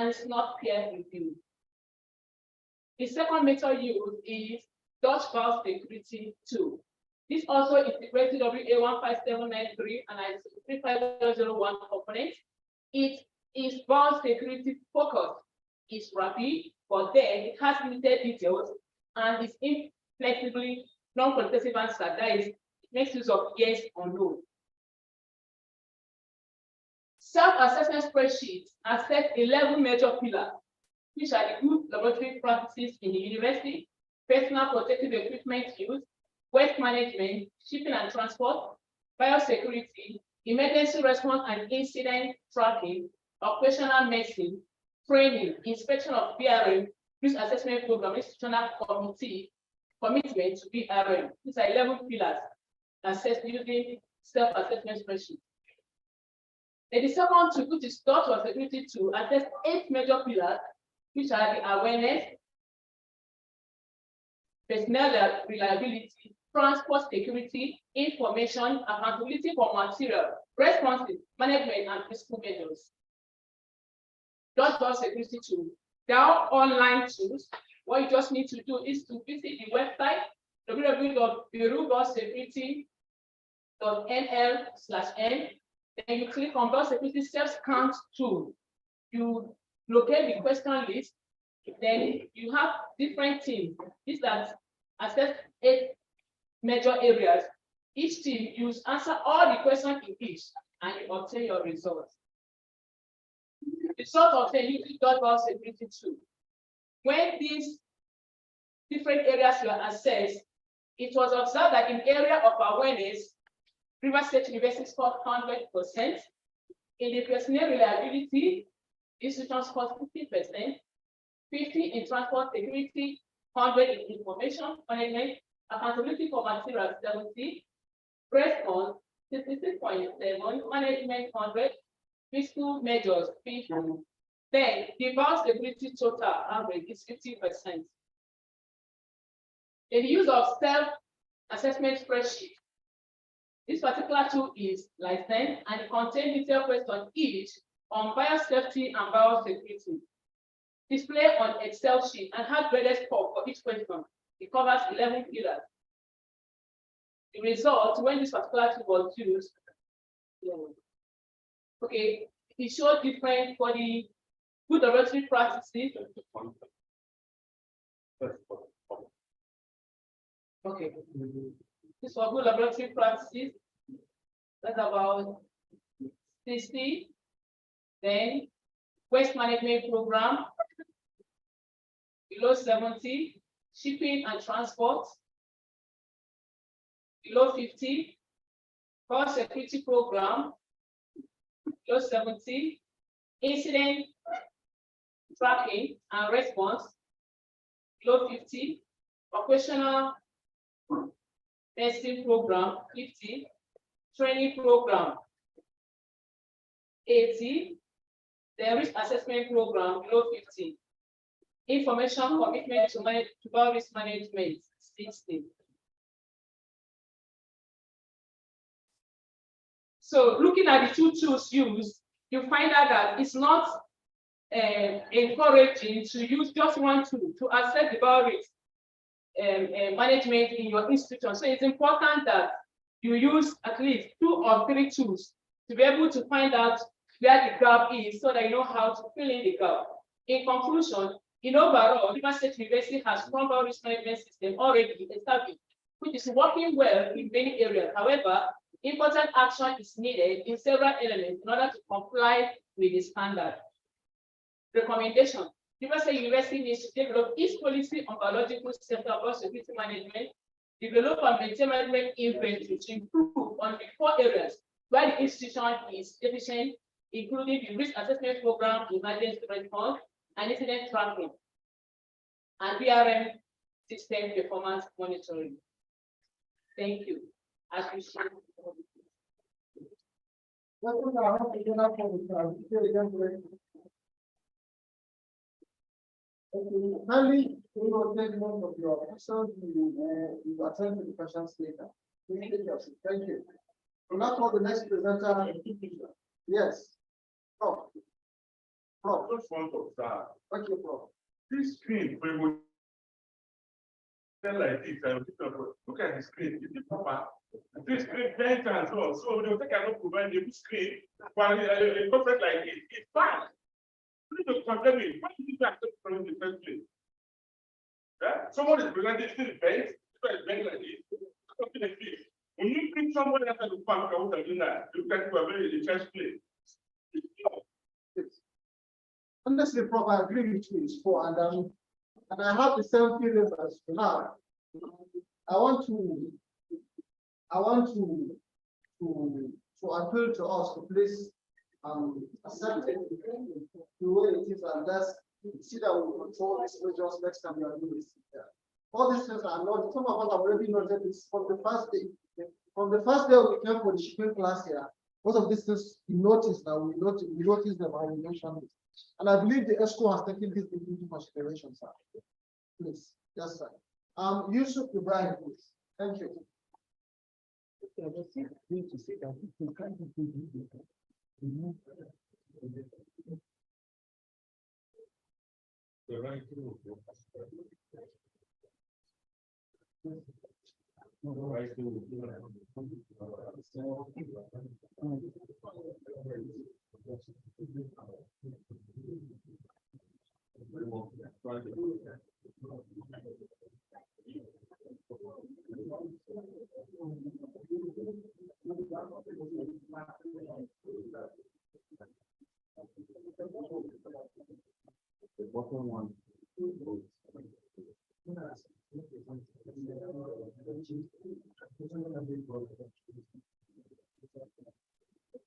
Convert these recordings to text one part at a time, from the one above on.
and it's not peer-reviewed. The second method used is Dutch valve security tool. This also integrates WA15793 and ISO 35001 components. It is valve security focused. It's rapid, but then it has limited details and is inflexibly non-quantitative answer. That is, it makes use of yes or no. Self-assessment spreadsheets assess 11 major pillars, which are the good laboratory practices in the university, personal protective equipment use, waste management, shipping and transport, biosecurity, emergency response and incident tracking, operational medicine, training, inspection of BRM, risk assessment program, institutional commitment to BRM. These are 11 pillars assessed using self-assessment spreadsheet. And the second tool, which is Dutch valve security tool, assess 8 major pillars, which are the awareness, personnel reliability, transport security, information, accountability for material, responsive, management, and fiscal measures. Dutch valve security tool. They are online tools. What you just need to do is to visit the website www.bureauvalvesecurity.nl/n. Then you click on valve security self-count tool. You locate the question list. Then you have different teams. These that assess 8 major areas. Each team you answer all the questions in each, and you obtain your results. The result of the using Dutch valve security tool. When these different areas were assessed, it was observed that in area of awareness, Rivers State University scored 100%. In the personnel reliability, institutions scored 50%, 50 in transport security, 100 in information management, accountability for materials 70, response 66.7, management 100, fiscal measures 50. Then the valve security total average is 50%. The use of self-assessment spreadsheet. This particular tool is licensed and it contains detailed questions each on biosafety and biosecurity. Display on Excel sheet and has graded score for each question. It covers 11 pillars. The result, when this particular tool was used, okay, it showed different for the good laboratory practices. Okay. This for good laboratory practices. That's about 60. Then waste management program below 70. Shipping and transport below 50. Power security program below 70. Incident tracking and response below 50. Operational testing program 50, training program 80, the risk assessment program below 50, information commitment to risk management 60. So looking at the 2 tools used, you find out that it's not encouraging to use just one tool to assess the bio risk management in your institution. So it's important that you use at least 2 or 3 tools to be able to find out where the gap is so that you know how to fill in the gap. In conclusion, in overall, Rivers State University has strong risk management system already established, which is working well in many areas. However, important action is needed in several elements in order to comply with the standard. Recommendation. Rivers State University needs to develop its policy on biological safety and security management, develop and maintain management inventory to improve on the 4 areas where the institution is deficient, including the risk assessment program, emergency response, and incident tracking, and BRM system performance monitoring. Thank you. As we see. Finally, we will take note of your questions. You attend to the questions later. Thank you. So now for the next presenter. Yes. Oh. Prof. Just want to observe. What's your problem? This screen, we will like this. Look at the screen. Is it proper? This screen bent and so they will take a look provide the screen. While a conference like this, it's fine. You need to condemn it. Why did you accept from in the first place? Yeah? Someone is presenting still bent, it's bent like this. Something like this. When you bring somebody after the bank out and do that, you can go away in the first place. Honestly, Prof, I agree with you. It's for and I have the same feelings as you have. I want to appeal to us to please accept it the way it is, and let's see that we control these measures next time we are doing this. Yeah. All these things are not, some of us have already noted this from the first day. From the first day we came for the shipping class here, most of these things we noticed that we noticed them and we mentioned it. And I believe the ESCO has taken this into consideration, sir. Please, yes, sir. Yusuf Ibrahim, please. Thank you. The bottom one.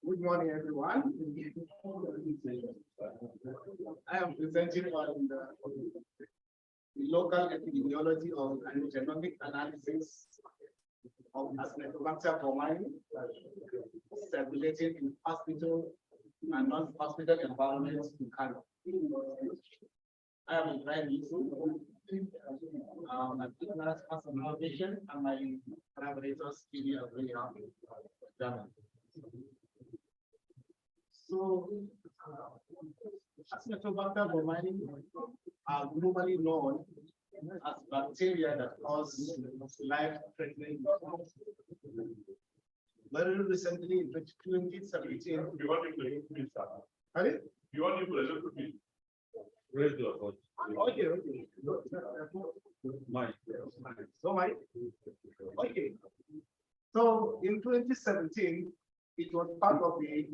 Good morning, everyone. I am presenting on the local epidemiology of and genomic analysis of Acinetobacter pneumoniae circulating in hospital and non-hospital environments in Kano. I am Ibrahim Yusuf. My business innovation and my collaborators here Germany. So, Acinetobacter pneumoniae are globally known as bacteria that cause life-threatening disease. Very recently, in 2017, You want to play with that? Sorry? You want to play with me? Raise your voice. Okay, okay. Mine. Okay. So in 2017, it was part of the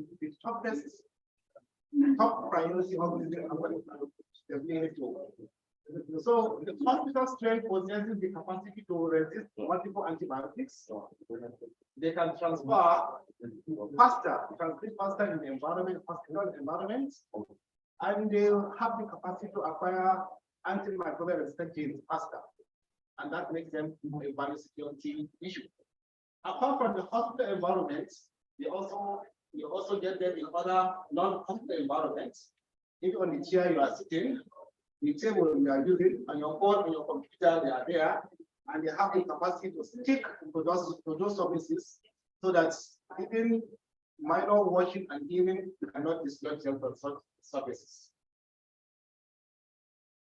top priority organism So the hospital strength possesses the capacity to resist multiple antibiotics. They can transfer faster in the environment, hospital environments, and they have the capacity to acquire antimicrobial resistant genes faster. And that makes them a biosecurity issue. Apart from the hospital environments, you also get them in other non-hospital environments. If on the chair you are sitting, the table you are using, and your phone and your computer, they are there, and they have the capacity to stick to those surfaces so that even minor washing and cleaning cannot dislodge them from such surfaces.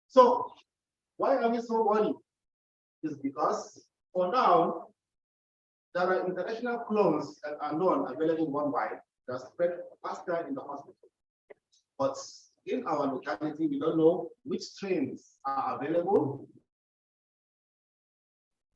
So, why are we so worried? It's because for now, there are international clones that are known available worldwide that spread faster in the hospital. But in our locality, we don't know which strains are available.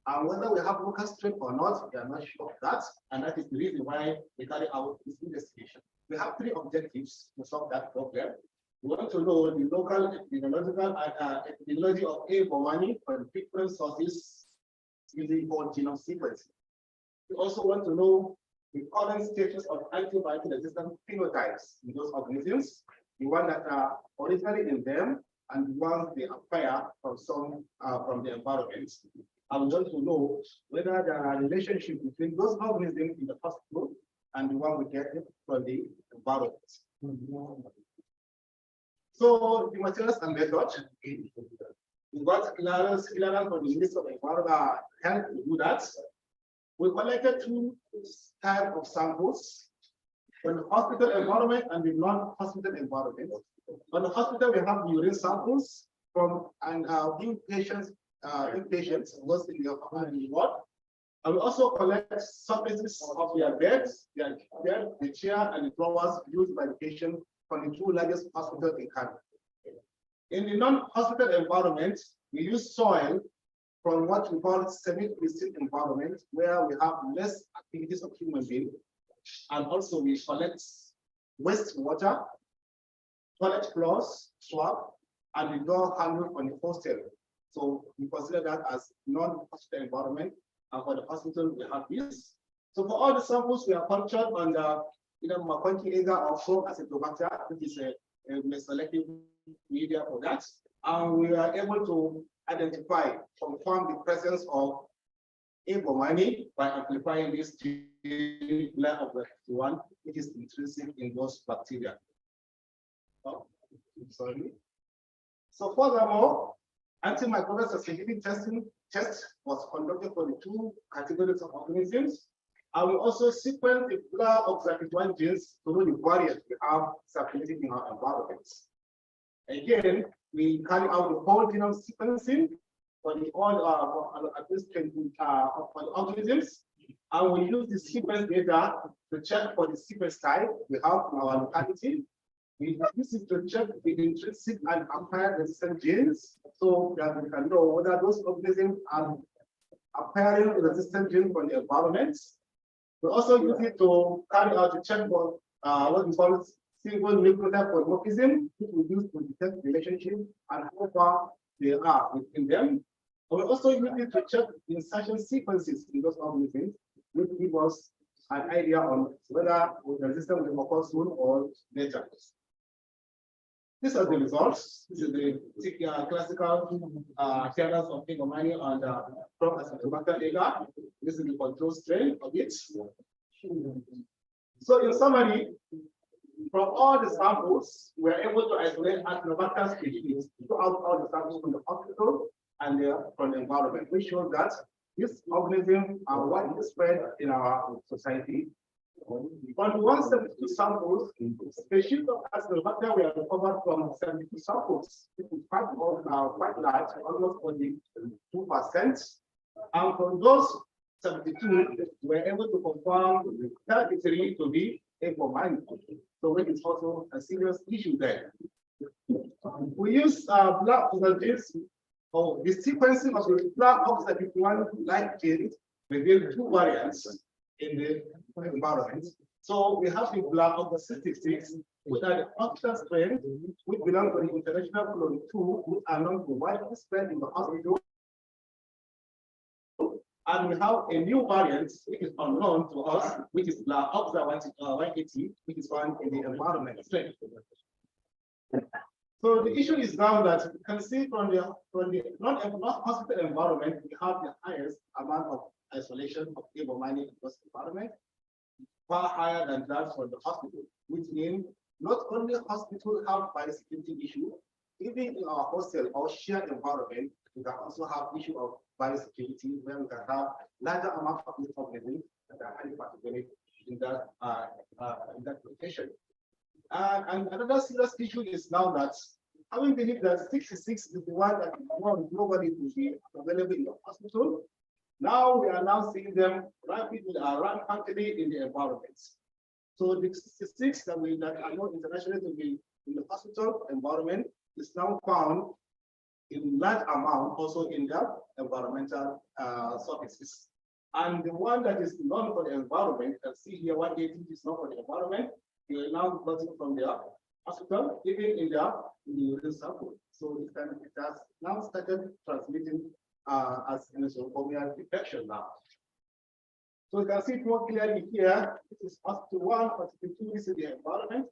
And whether we have local strain or not, we are not sure of that. And that is the reason why we carry out this investigation. We have three objectives to solve that problem. We want to know the local epidemiology of A. pneumoniae from different sources using whole genome sequencing. We also want to know the current status of antibiotic resistant phenotypes in those organisms, the ones that are originally in them and the ones they acquire from from the environment. I want to know whether there are relationships between those organisms in the hospital and the one we get from the environment. So the materials and methods, we got clearance from the Ministry of Environmental Health to do that. We collected two types of samples from the hospital environment and the non-hospital environment. On the hospital, we have urine samples from inpatients was in the ward. And we also collect surfaces of their beds, the chair, and the drawers used by the patient from the two largest hospitals in Canada. In the non-hospital environment, we use soil from what we call semi-pristine environment, where we have less activities of human beings, and also we collect wastewater, toilet floors, swab, and the door handle from the hostel. So we consider that as non-hospital environment, and for the hospital we have this. So for all the samples we are cultured on the Maconchi agar or from Acetobacter, which is a selective media for that, and we are able to identify, confirm the presence of ebomani by amplifying this gene layer of the one, which is intrinsic in those bacteria. Oh, sorry. So furthermore, antimicrobial susceptibility test was conducted for the two categories of organisms. And we also sequenced the blood of 31 genes to know the variants we have circulating in our environments. Again, we carry out the whole genome sequencing for the for the organisms, and we use the sequence data to check for the sequence type we have in our locality. We use it to check the intrinsic and acquired resistant genes, so that we can know whether those organisms are acquiring resistant genes from the environment. We also use it to carry out to check for what we call single nucleotide polymorphism, which we use to detect relationship and how far they are within them. And we also use it to check the insertion sequences in those organisms, which give us an idea on whether the resistance will occur soon or later. These are the results. This is the classical tellers of egomani and from Acetobacter agar. This is the control strain of it. So in summary, from all the samples, we are able to isolate Acetobacter species throughout all the samples from the hospital and from the environment, which shows that these organisms are widely spread in our society. On 172 samples, species of Acetobacter were recovered from 72 samples. It is quite large, almost 42%. And from those 72, we were able to confirm 33 to be ebomani. So it is also a serious issue there. We use blood genes. The sequencing of the blood oxide-1 like genes revealed two variants in the environment. So we have the blood of the 66, which are the oxide strain, which belong to the international colony 2, which are known to widely spread in the hospital. And we have a new variant, which is unknown to us, which is blood oxide 180, which is found in the environment. So the issue is now that you can see from the non-hospital environment, we have the highest amount of isolation of ebomani in this environment, far higher than that for the hospital, which means not only hospitals have biosecurity issue, even in our hostel or shared environment, we can also have issue of biosecurity where we can have larger amount of these organisms that are highly pathogenic in that location. And another serious issue is now that having believed that 66 is the one that globally will be available in the hospital, now we are now seeing them rampantly in the environment. So the 66 that are not internationally to be in the hospital environment is now found in large amount also in the environmental surfaces. And the one that is known for the environment, you can see here 180 is not for the environment. You are now getting from the hospital, even in the urine sample. So it has now started transmitting as nosocomial infection now. So you can see it more clearly here. This is hospital 1, hospital 2, this is the environment.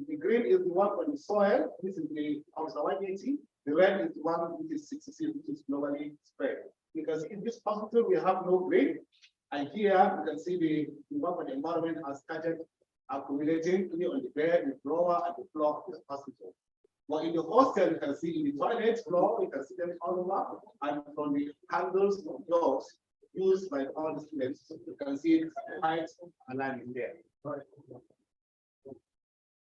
The green is the one on the soil. This is the hospital 180. The red is the one which is 66, which is globally spread. Because in this hospital, we have no green. And here you can see the one on the environment has started accumulating on the bed, the drawer, and the floor of the hospital. But in the hostel, you can see in the toilet floor, you can see them all over, and from the handles of doors used by all the students, you can see it quite aligned in there.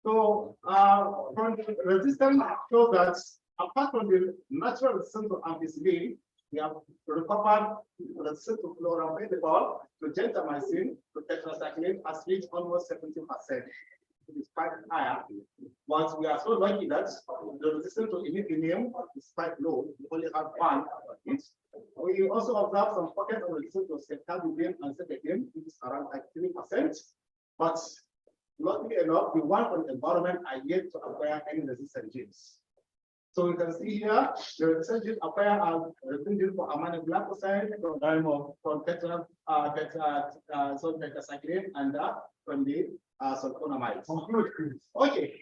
So from the resistance shows that apart from the natural resistance of ampicillin, we have recovered resistance to chloramphenicol, to gentamicin, to tetracycline has reached almost 70%. It is quite higher. Once we are so lucky that the resistance to imiquimum is quite low, we only have one of it. We also observe some pockets of resistance to ceftazidime and cetadine, which is around like 3%. But luckily enough, the one from the environment are yet to acquire any resistant genes. So you can see here, the resistant genes acquire a resistant gene for aminoglycoside, from tetracycline, and from the sulfonamides. Okay,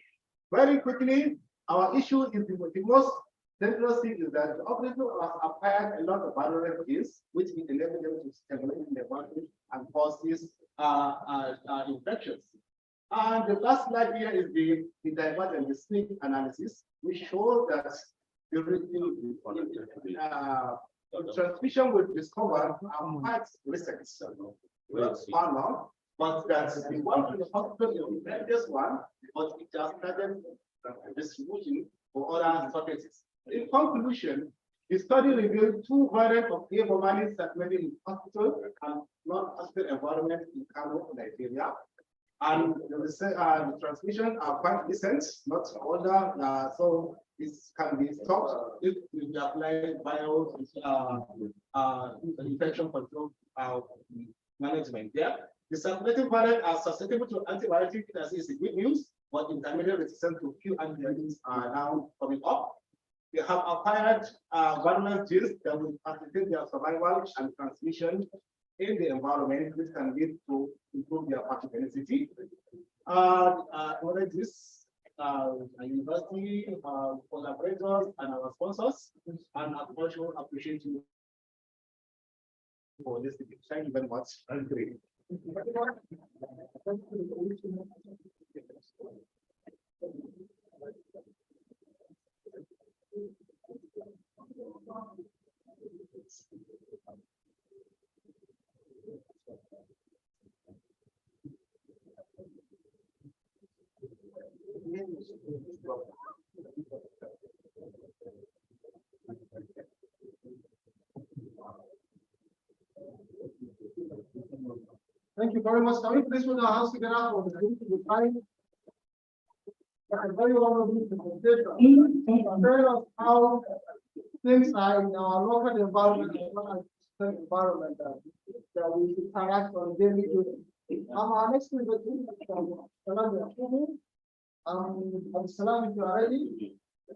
very quickly, our issue is the most dangerous thing is that the organism has acquired a lot of viral genes, which will enable them to stimulate in the body and cause these infections. And the last slide here is the divergent, the snake analysis, which shows that the transmission we discovered are quite recent, not far long, but that the one in the hospital is the previous one, but it has started distributing for other surfaces. In conclusion, the study revealed two variants of A-formalin circulating in hospital and non-hospital environment in Kano, Nigeria. And the transmission are quite recent, not older, so this can be stopped if we apply bio infection control management. Yeah, the circulating variants are susceptible to antibiotic. That is good news, but intermediate resistance to few antibiotics are now coming up. We have acquired virulent genes that will facilitate their survival and transmission in the environment, which can lead to improve their pathogenicity. This university collaborators and our sponsors, and I also appreciate you for this. Thank you very much. That's great. Thank you very much. Can we please put our hands together for the group to be kind? Very honorable presentation. Showing us how things are in our local environment and environment that we interact on a daily basis. Our next speaker is Salam. Salam, if you are ready,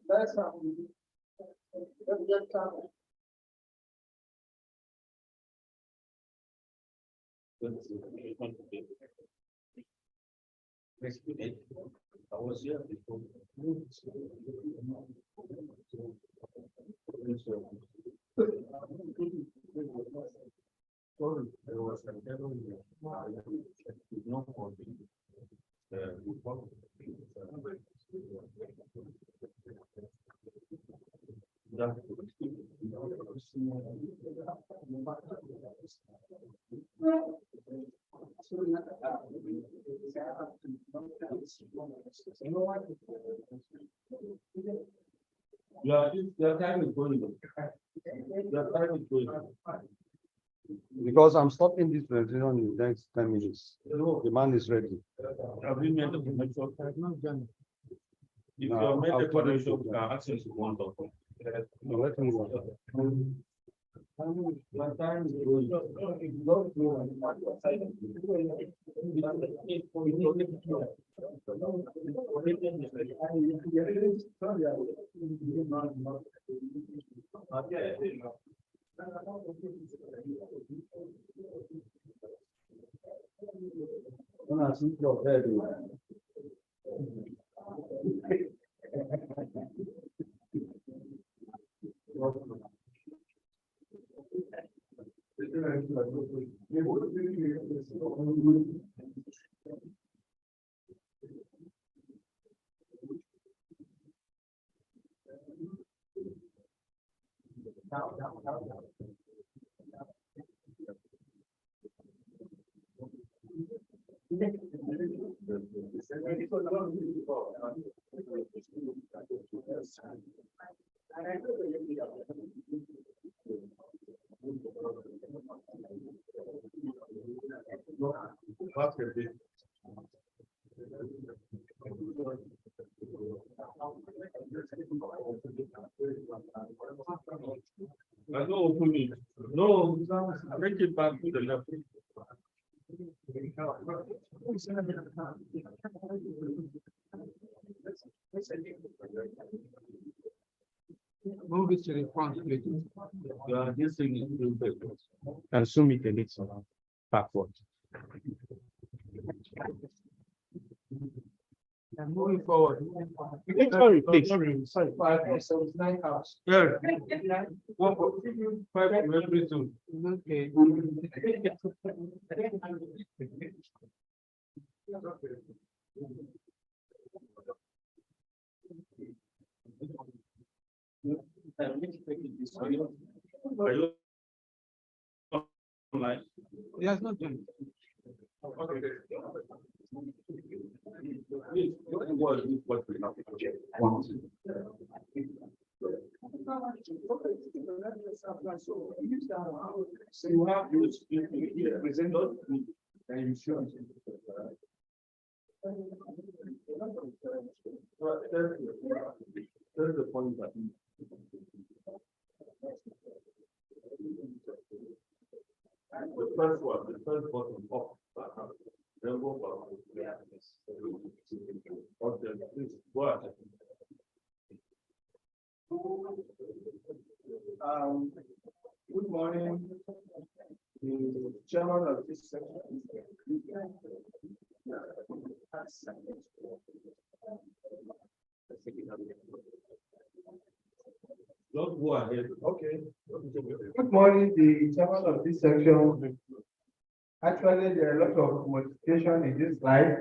let's start. I was here before. There was a devil no Your time is going. Your time is going. Because I'm stopping this presentation in the next 10 minutes. The man is ready. Have you made a commercial? If No, you made I'll a put it commercial, to- you can access one document. No, let me go. My time is going. When I see your head, No, open it. No, bring it back to the left. Move it to the front, please. Yeah, this thing is real big. And zoom it a little backward. And moving forward. Sorry, please. Sorry, 579 house. Yeah. 5 every two. Okay. Are you online? Yes, not done. Okay. What we have to check. So you have you present those and you show. That's the point that. The first one, the first bottom up. Then go for. Okay, please go ahead. Good morning. The chairman of this section. Don't go ahead. Okay. Good morning, the chairman of this section. Actually, there are a lot of modification in this slide.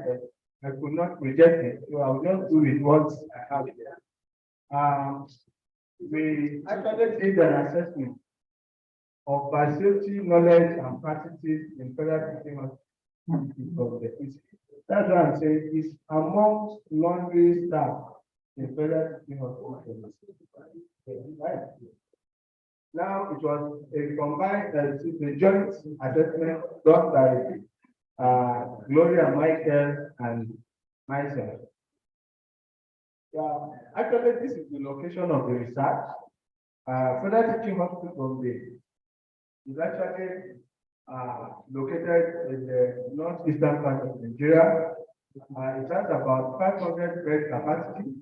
I could not reject it, so I'll just do with what I have here. We actually did an assessment of safety knowledge and practices in federal teaching of the institute. That's what I'm saying is amongst laundry staff in federal teaching of the Now it was a combined, a joint assessment done by Gloria, Michael, and myself. Yeah, actually, this is the location of the research. Federal Teaching Hospital is actually located in the northeastern part of Nigeria. It has about 500 bed capacity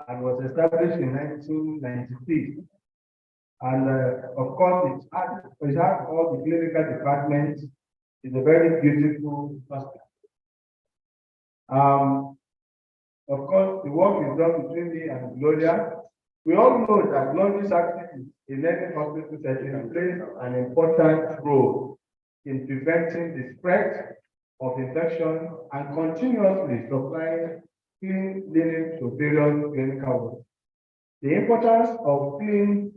and was established in 1993. And of course, it has all the clinical departments. It's a very beautiful hospital. Of course, the work is done between me and Gloria. We all know that laundry activities in any hospital setting plays an important role in preventing the spread of infection and continuously supplying clean linen to various clinical work. The importance of clean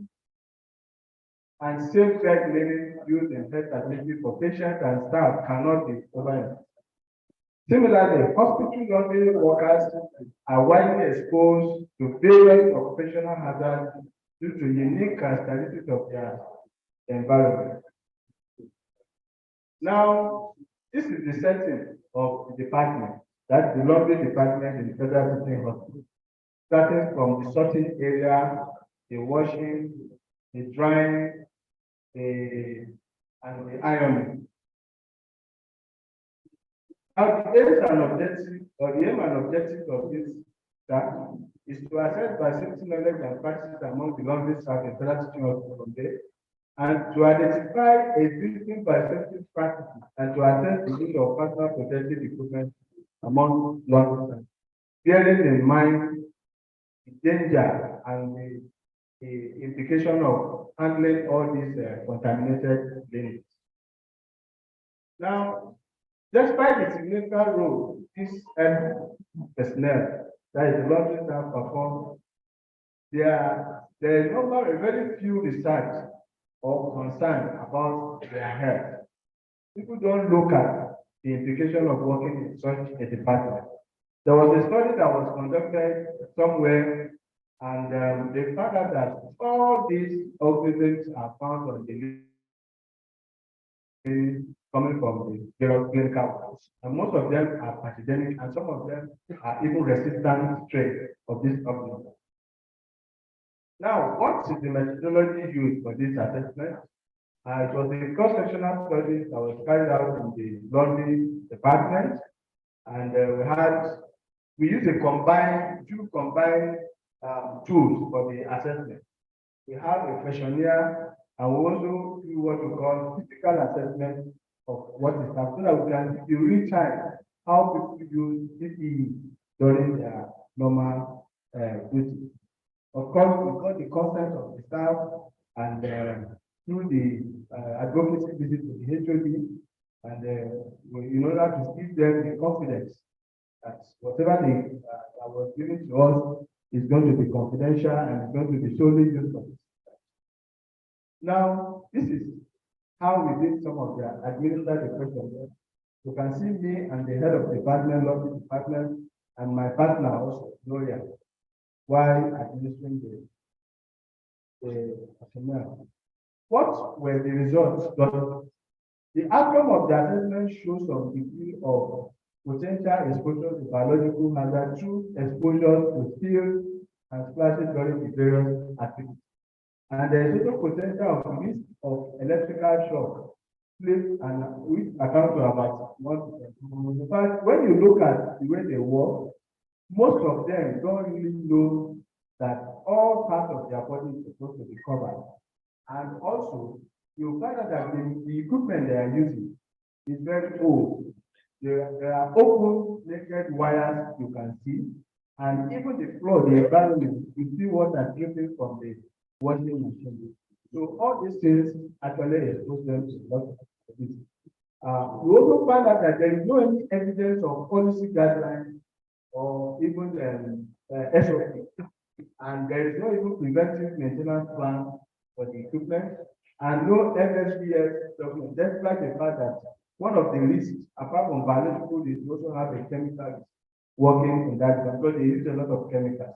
and safe bed linen used in health facilities for patients and staff cannot be overlooked. Similarly, hospital laundry workers are widely exposed to various occupational hazards due to unique characteristics of their environment. Now, this is the setting of the department, that's the laundry department in the Federal Teaching Hospital, starting from the sorting area, the washing, the drying, and the ironing. Now, the aim and objective of this staff is to assess by safety knowledge and practices among the laundry staff in Federal Teaching Hospital and to identify existing safety practices and to assess the use of personal protective equipment among laundry staff, bearing in mind the danger and the implication of handling all these contaminated linen. Now, despite the significant role this personnel, that is the laundry staff, perform, there is very few research or concern about their health. People don't look at the implication of working in such a department. There was a study that was conducted somewhere, and they found out that all these organisms are found on the coming from the clinical ones. And most of them are pathogenic, and some of them are even resistant strain of this organism. Now, what is the methodology used for this assessment? It was a cross-sectional study that was carried out in the laundry department, and we used two combined tools for the assessment. We have a questionnaire, and we also do what we call physical assessment of what is happening, so that we can see real time how people use PPE during their normal duty. Of course, we got the consent of the staff, and through the advocacy visit to the HOD, and in order to give them the confidence that whatever that was given to us is going to be confidential and is going to be solely used for this. Now, this is how we did some of the administrative questions. You can see me and the head of the department, law department, and my partner also, Gloria, while administering the questionnaire. What were the results? The outcome of the assessment shows some degree of potential exposure to biological hazard through exposure to spills and splashes during the various activities. And there is also potential of risk of electrical shock, sleep, and which accounts to about 1%. In fact, when you look at the way they work, most of them don't really know that all parts of their body is supposed to be covered. And also, you find out that the equipment they are using is very old. There are open naked wires you can see, and even the floor, the environment, you see water dripping from the washing machine. So all these things actually expose them to a lot of this. We also find out that there is no any evidence of policy guidelines or even SOP, and there is no even preventive maintenance plan for the equipment, and no FSBS document, despite the fact that one of the risks, apart from biological, is also have a chemical working in that because they use a lot of chemicals.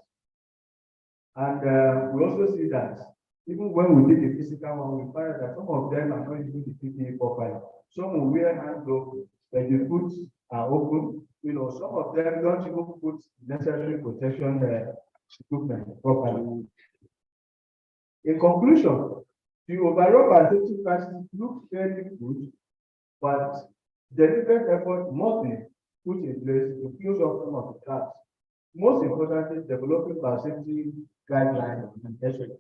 And we also see that even when we did the physical one, we find that some of them are not using the PPE properly. Some will wear hand gloves, but the foots are open. Some of them don't even put necessary protection equipment properly. In conclusion, the overall safety practices look fairly good, but deliberate effort must be put in place to close up some of the gaps. Most importantly, developing safety guidelines and SOP.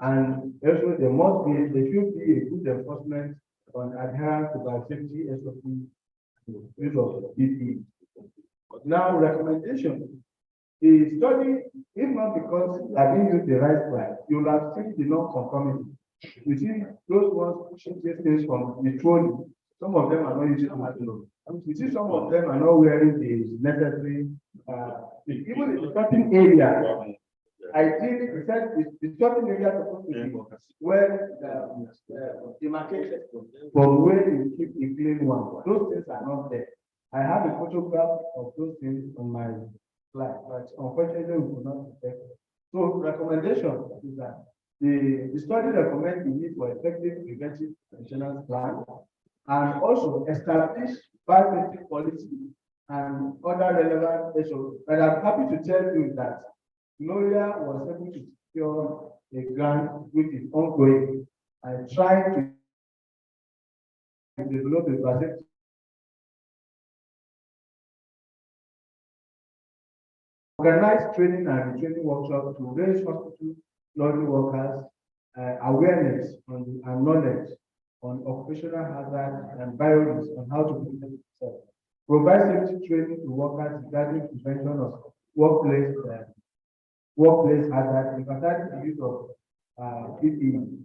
And also there should be a good enforcement on adherence to biosafety SOP use of PPE. Now, recommendation. The study, if not because I didn't use the right price, you will have seen the non-conformity. You see those ones pushing these things from the trolley. Some of them are not using material. You see some of them are not wearing the necessary, even in the starting area. Ideally, the starting area is supposed to be where the market from where you keep the clean one. Those things are not there. I have a photograph of those things on my slide, but unfortunately we could not detect it. So recommendation is that the study recommends the need for effective preventive maintenance plan and also establish biosafety policy and other relevant issues. But I'm happy to tell you that Gloria was able to secure a grant which is ongoing and trying to develop a biosafety organize training and retraining workshops to raise hospital laundry workers awareness and knowledge on occupational hazard and biology on how to protect themselves. Provide safety training to workers regarding prevention of workplace hazard, emphasize the use of PPE.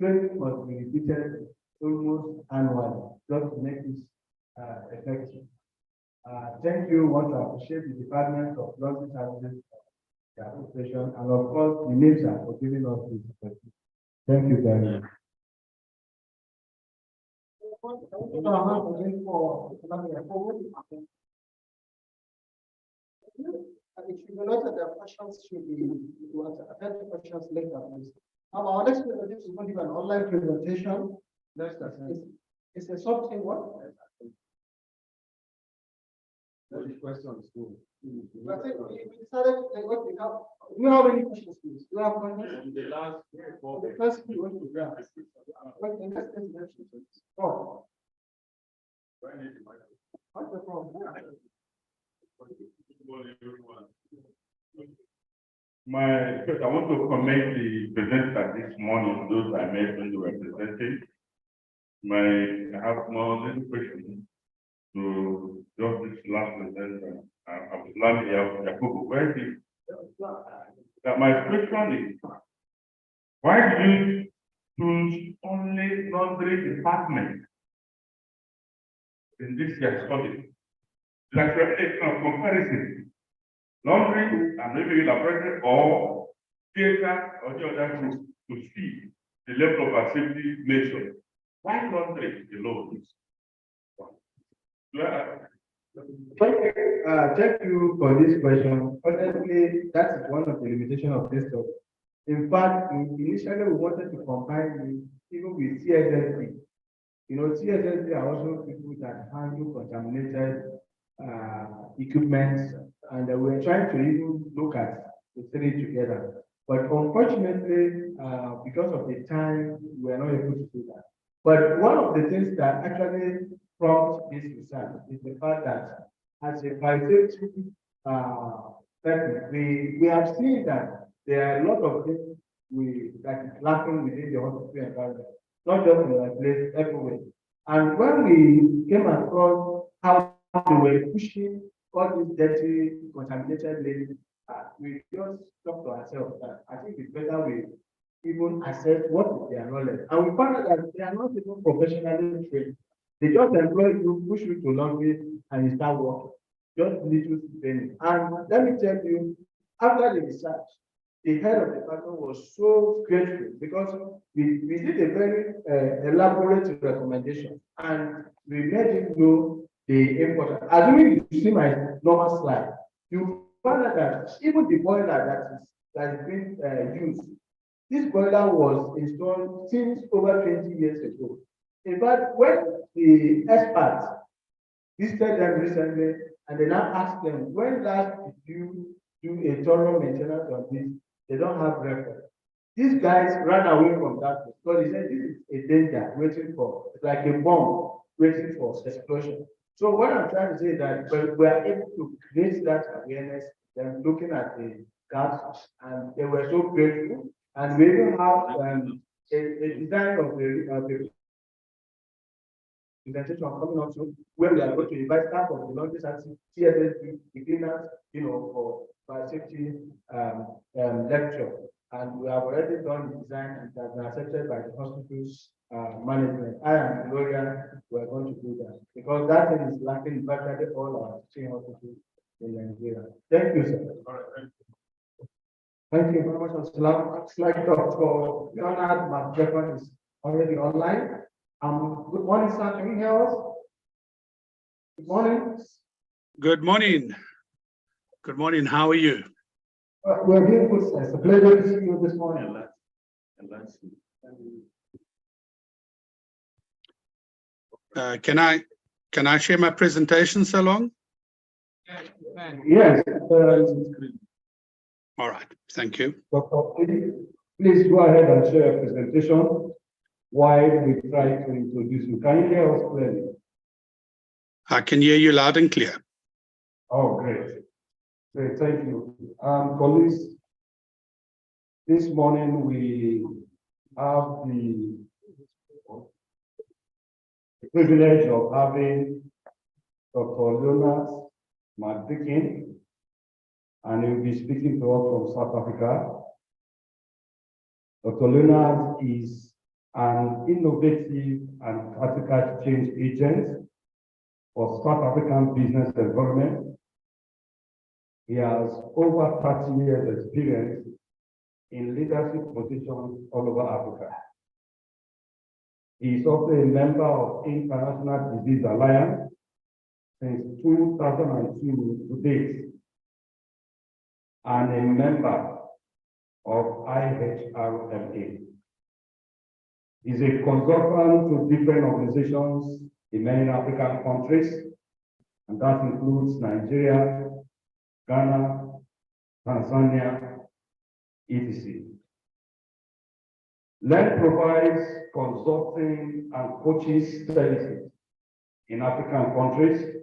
Training must be repeated almost annually just to make this effective. Thank you. Want to appreciate the Department of Laundry Services for their participation, and of course the NiBSA for giving us this opportunity. Thank you very much. If you note that the questions should be, you want to attend the questions later, please. Our next presentation is going to be an online presentation. It's a something what? Questions. I think we decided like what we have. Do you have any questions, please? Do you have questions? The last The first we want to grab. Wait, the next presentation. Oh, what's the problem? First, I want to commend the presenter this morning, those I met when they were presenting. I have no little question to just this last presenter. I was learning Yakubu. My question is, why do you choose only laundry department in this year's study? Like a comparison. Laundry and maybe laboratory or theater or the other group to see the level of our safety measure. Why laundry alone? Thank you for this question. Honestly, that is one of the limitations of this topic. In fact, initially we wanted to combine it even with CSSD. You know, CSSD are also people that handle contaminated equipment, and we were trying to even look at the three together. But unfortunately, because of the time, we are not able to do that. But one of the things that actually prompts this research is the fact that as a biosafety person, we have seen that there are a lot of things that is lacking within the hospital environment, not just in that place, everywhere. And when we came across how they were pushing all these dirty, contaminated ladies, we just talked to ourselves that I think it's better we even assess what is their knowledge. And we found out that they are not even professionally trained. They just employ you, push you to laundry, and you start working. Just little training. And let me tell you, after the research, the head of the department was so grateful because we did a very elaborate recommendation, and we made him know the importance. Assuming you see my normal slide, you find out that even the boiler that is being used, this boiler was installed since over 20 years ago. In fact, when the experts visited them recently, and they now asked them, when last did you do a thorough maintenance on this? They don't have record. These guys ran away from that because they said this is a danger waiting for, it's like a bomb waiting for explosion. So what I'm trying to say is that we are able to create that awareness, then looking at the gaps, and they were so grateful. And we even have a design of the presentation coming up soon, where we are going to invite staff of the laundry service, CSSD, the cleaners, for safety lecture. And we have already done the design, and it has been accepted by the hospital's management. I and Gloria, we are going to do that because that thing is lacking virtually all our teaching hospitals in Nigeria. Thank you, sir. All right, Thank you very much, Aslam. It's like Dr. Leonard McJeffern is already online. Good morning, sir. Can you hear us? Good morning. Good morning. Good morning. How are you? We're here. It's a pleasure to see you this morning. Can I share my presentation so long? Yes. All right. Thank you. Dr. Please go ahead and share your presentation while we try to introduce you. Can you hear us clearly? I can hear you loud and clear. Oh, great. Great, thank you. Colleagues, this morning we have the privilege of having Dr. Leonard McDicken, and he will be speaking to us from South Africa. Dr. Leonard is an innovative and practical change agent for South African business environment. He has over 30 years experience in leadership positions all over Africa. He is also a member of International Disease Alliance since 2002 to date, and a member of IHRMA. He's a consultant to different organizations in many African countries, and that includes Nigeria, Ghana, Tanzania, etc. LEN provides consulting and coaching services in African countries.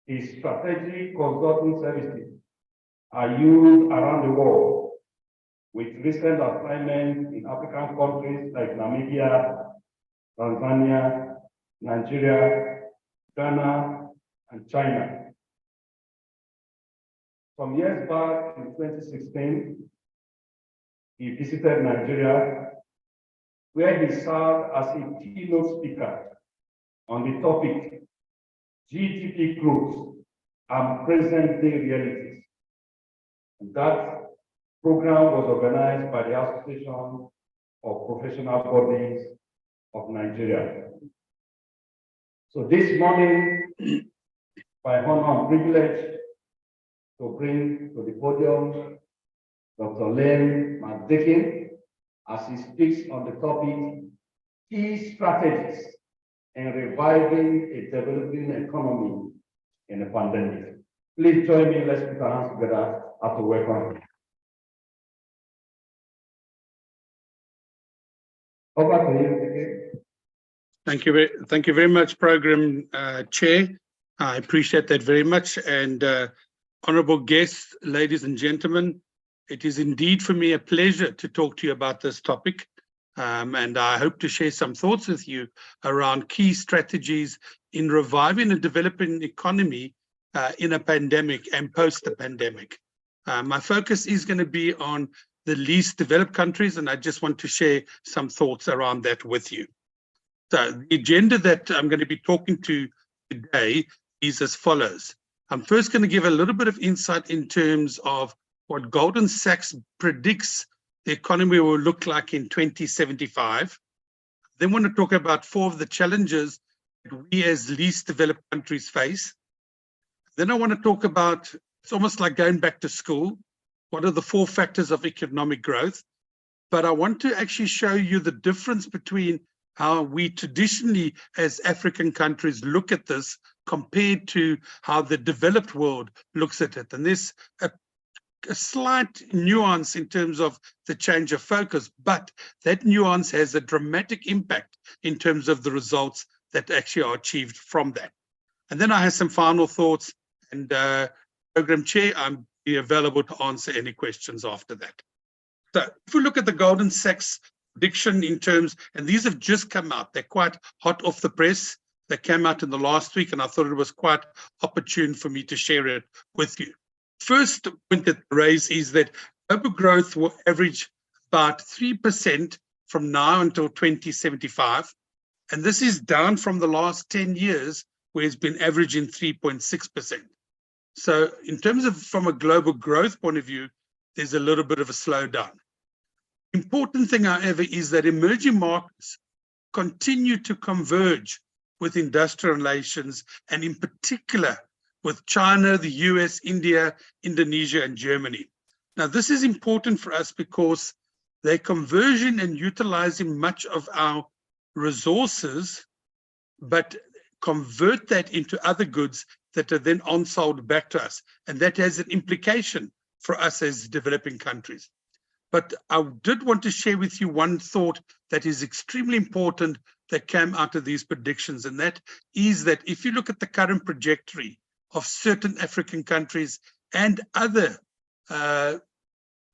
His strategic consulting services are used around the world, with recent assignments in African countries like Namibia, Tanzania, Nigeria, Ghana, and China. Some years back in 2016, he visited Nigeria, where he served as a keynote speaker on the topic GDP growth and present-day realities. And that program was organized by the Association of Professional Bodies of Nigeria. So this morning, by honor and privilege, to bring to the podium Dr. Len McDicken as he speaks on the topic, key strategies in reviving a developing economy in a pandemic. Please join me, let's put our hands together to welcome him. Over to you, Dickie. Thank you very much, Program Chair. I appreciate that very much. And honorable guests, ladies and gentlemen, it is indeed for me a pleasure to talk to you about this topic. And I hope to share some thoughts with you around key strategies in reviving a developing economy in a pandemic and post the pandemic. My focus is going to be on the least developed countries, and I just want to share some thoughts around that with you. So the agenda that I'm going to be talking to today is as follows. I'm first going to give a little bit of insight in terms of what Goldman Sachs predicts the economy will look like in 2075. Then want to talk about 4 of the challenges that we as least developed countries face. Then I want to talk about, it's almost like going back to school. What are the 4 factors of economic growth? But I want to actually show you the difference between how we traditionally as African countries look at this compared to how the developed world looks at it. And there's a slight nuance in terms of the change of focus, but that nuance has a dramatic impact in terms of the results that actually are achieved from that. And then I have some final thoughts, and Program Chair, I'm available to answer any questions after that. So if we look at the Goldman Sachs prediction in terms, and these have just come out, they're quite hot off the press. They came out in the last week, and I thought it was quite opportune for me to share it with you. First point that I raise is that global growth will average about 3% from now until 2075. And this is down from the last 10 years, where it's been averaging 3.6%. So in terms of from a global growth point of view, there's a little bit of a slowdown. Important thing, however, is that emerging markets continue to converge with industrial nations, and in particular with China, the US, India, Indonesia, and Germany. Now, this is important for us because they're conversion and utilizing much of our resources, but convert that into other goods that are then on-sold back to us. And that has an implication for us as developing countries. But I did want to share with you one thought that is extremely important that came out of these predictions, and that is that if you look at the current trajectory of certain African countries and other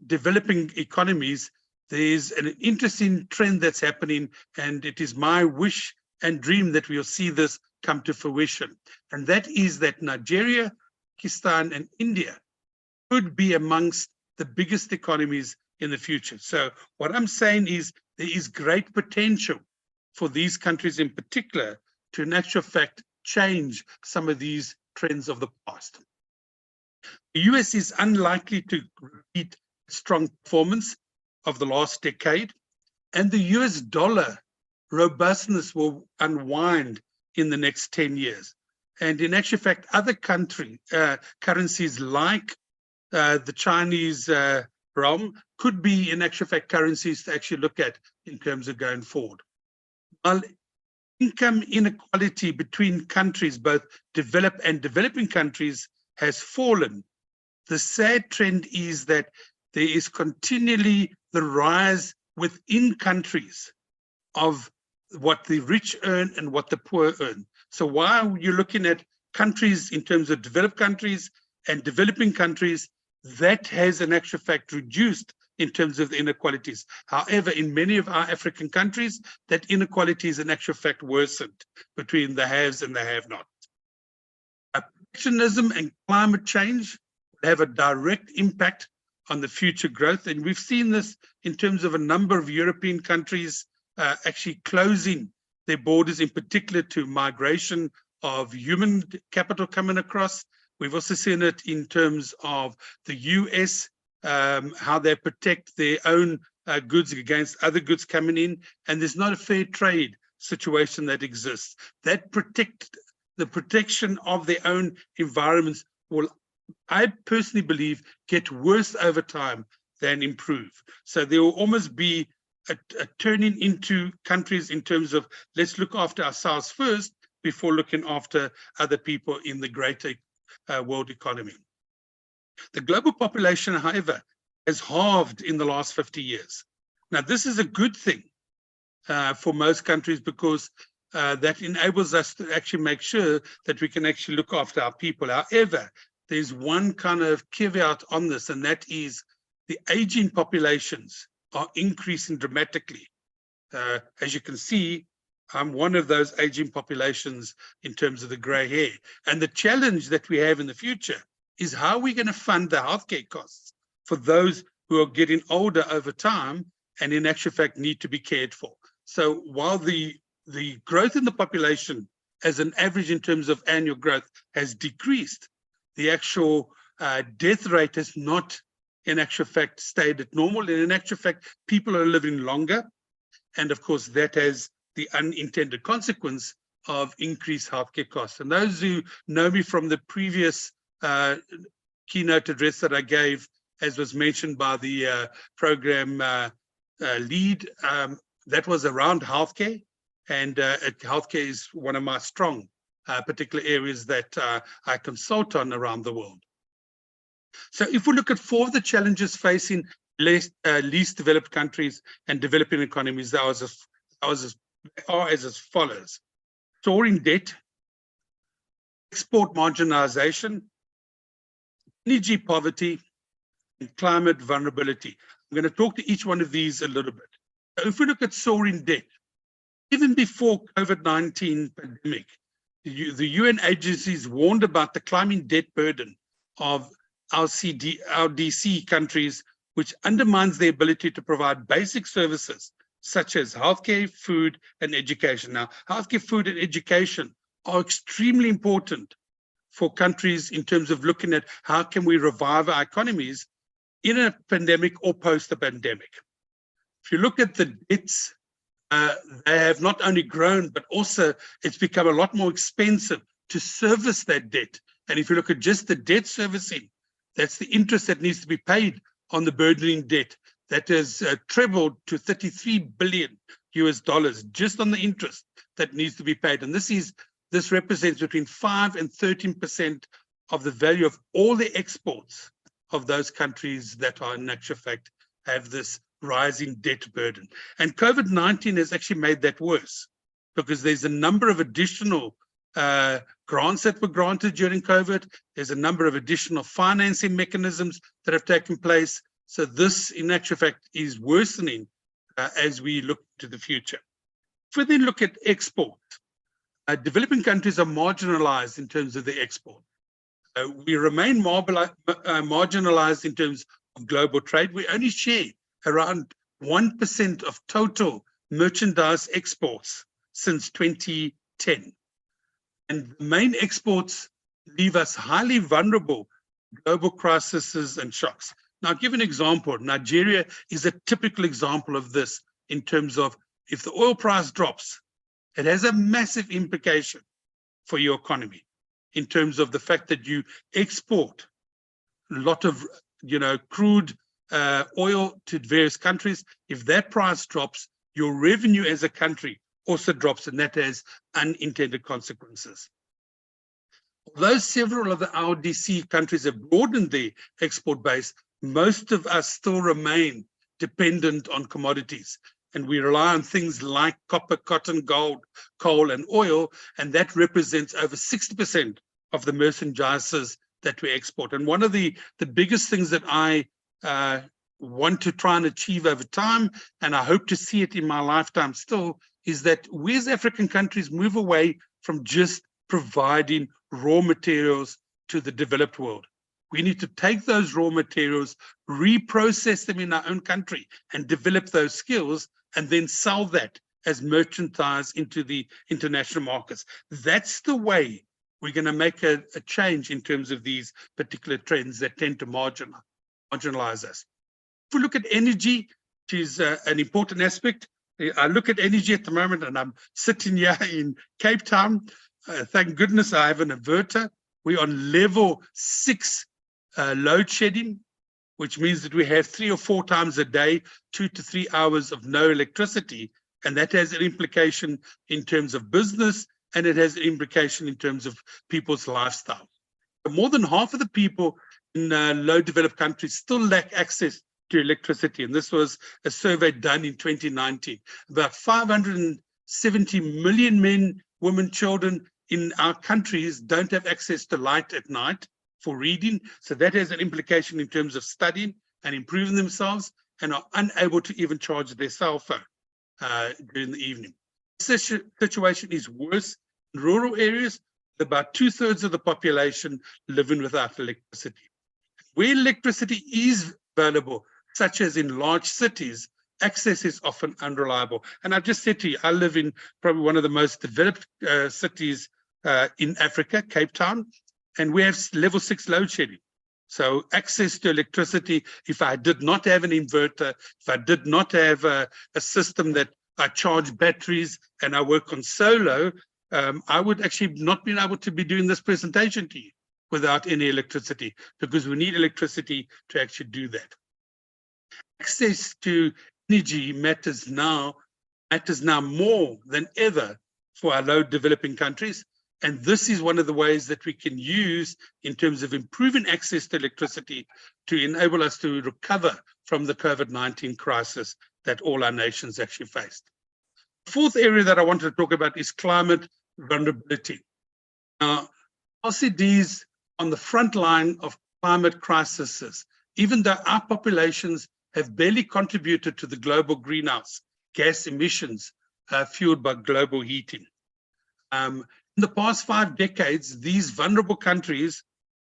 developing economies, there's an interesting trend that's happening, and it is my wish and dream that we'll see this come to fruition. And that is that Nigeria, Pakistan, and India could be amongst the biggest economies in the future. So what I'm saying is there is great potential for these countries in particular to, in actual fact, change some of these trends of the past. The US is unlikely to repeat strong performance of the last decade, and the US dollar robustness will unwind in the next 10 years. And in actual fact, other currencies like the Chinese realm could be in actual fact currencies to actually look at in terms of going forward. While income inequality between countries, both developed and developing countries, has fallen, the sad trend is that there is continually the rise within countries of what the rich earn and what the poor earn. So while you're looking at countries in terms of developed countries and developing countries, that has in actual fact reduced in terms of the inequalities. However, in many of our African countries, that inequality is in actual fact worsened between the haves and the have-nots. Protectionism and climate change have a direct impact on the future growth. And we've seen this in terms of a number of European countries actually closing their borders, in particular to migration of human capital coming across. We've also seen it in terms of the US, how they protect their own goods against other goods coming in. And there's not a fair trade situation that exists. That the protection of their own environments will, I personally believe, get worse over time than improve. So there will almost be a turning into countries in terms of let's look after ourselves first before looking after other people in the greater world economy. The global population, however, has halved in the last 50 years. Now, this is a good thing for most countries because that enables us to actually make sure that we can actually look after our people. However, there's one kind of caveat on this, and that is the aging populations are increasing dramatically. As you can see, I'm one of those aging populations in terms of the gray hair. And the challenge that we have in the future is how we're going to fund the healthcare costs for those who are getting older over time and in actual fact need to be cared for. So while the growth in the population as an average in terms of annual growth has decreased, the actual death rate has not in actual fact stayed at normal. And in actual fact, people are living longer. And of course, that has the unintended consequence of increased healthcare costs. And those who know me from the previous keynote address that I gave, as was mentioned by the program lead, that was around healthcare. And healthcare is one of my strong particular areas that I consult on around the world. So if we look at 4 of the challenges facing least developed countries and developing economies, they are as follows: soaring debt, export marginalization, energy poverty, and climate vulnerability. I'm going to talk to each one of these a little bit. So if we look at soaring debt, even before COVID-19 pandemic, the UN agencies warned about the climbing debt burden of our DC countries, which undermines their ability to provide basic services such as healthcare, food, and education. Now, healthcare, food, and education are extremely important for countries in terms of looking at how can we revive our economies in a pandemic or post the pandemic. If you look at the debts, they have not only grown, but also it's become a lot more expensive to service that debt. And if you look at just the debt servicing, that's the interest that needs to be paid on the burdening debt. That has trebled to $33 billion just on the interest that needs to be paid. And this represents between 5 and 13% of the value of all the exports of those countries that are in actual fact have this rising debt burden. And COVID-19 has actually made that worse because there's a number of additional grants that were granted during COVID. There's a number of additional financing mechanisms that have taken place. So this, in actual fact, is worsening as we look to the future. If we then look at export, developing countries are marginalized in terms of the export. We remain marginalized in terms of global trade. We only share around 1% of total merchandise exports since 2010. And the main exports leave us highly vulnerable to global crises and shocks. Now, I'll give an example. Nigeria is a typical example of this in terms of if the oil price drops, it has a massive implication for your economy in terms of the fact that you export a lot of, crude oil to various countries. If that price drops, your revenue as a country also drops, and that has unintended consequences. Although several of the RDC countries have broadened their export base, most of us still remain dependent on commodities. And we rely on things like copper, cotton, gold, coal, and oil, and that represents over 60% of the merchandises that we export. And one of the biggest things that I want to try and achieve over time, and I hope to see it in my lifetime still, is that we as African countries move away from just providing raw materials to the developed world. We need to take those raw materials, reprocess them in our own country, and develop those skills, and then sell that as merchandise into the international markets. That's the way we're going to make a change in terms of these particular trends that tend to marginalize us. If we look at energy, which is an important aspect, I look at energy at the moment, and I'm sitting here in Cape Town. Thank goodness I have an inverter. We're on level 6 load shedding, which means that we have 3 or 4 times a day, 2 to 3 hours of no electricity. And that has an implication in terms of business, and it has an implication in terms of people's lifestyle. More than half of the people in low developed countries still lack access to electricity. And this was a survey done in 2019. About 570 million men, women, children in our countries don't have access to light at night for reading. So that has an implication in terms of studying and improving themselves, and are unable to even charge their cell phone during the evening. This situation is worse in rural areas. About 2/3 of the population living without electricity. Where electricity is available, such as in large cities, access is often unreliable. And I've just said to you, I live in probably one of the most developed cities in Africa, Cape Town, and we have level 6 load shedding. So access to electricity, if I did not have an inverter, if I did not have a system that I charge batteries and I work on solar, I would actually not be able to be doing this presentation to you without any electricity, because we need electricity to actually do that. Access to energy matters now more than ever for our low developing countries. And this is one of the ways that we can use in terms of improving access to electricity to enable us to recover from the COVID-19 crisis that all our nations actually faced. The fourth area that I wanted to talk about is climate vulnerability. Now, RCDs on the front line of climate crises, even though our populations have barely contributed to the global greenhouse gas emissions fueled by global heating. In the past 5 decades, these vulnerable countries,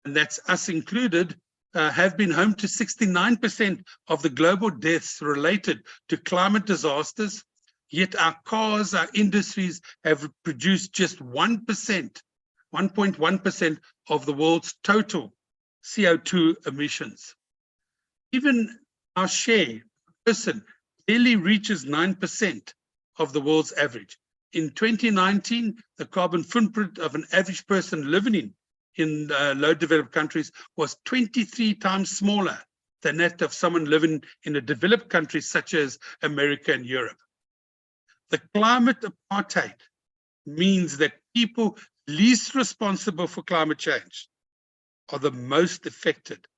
and that's us included, have been home to 69% of the global deaths related to climate disasters, yet our cars, our industries have produced just 1.1% of the world's total CO2 emissions. Even our share per person barely reaches 9% of the world's average. In 2019, the carbon footprint of an average person living in low developed countries was 23 times smaller than that of someone living in a developed country such as America and Europe. The climate apartheid means that people least responsible for climate change are the most affected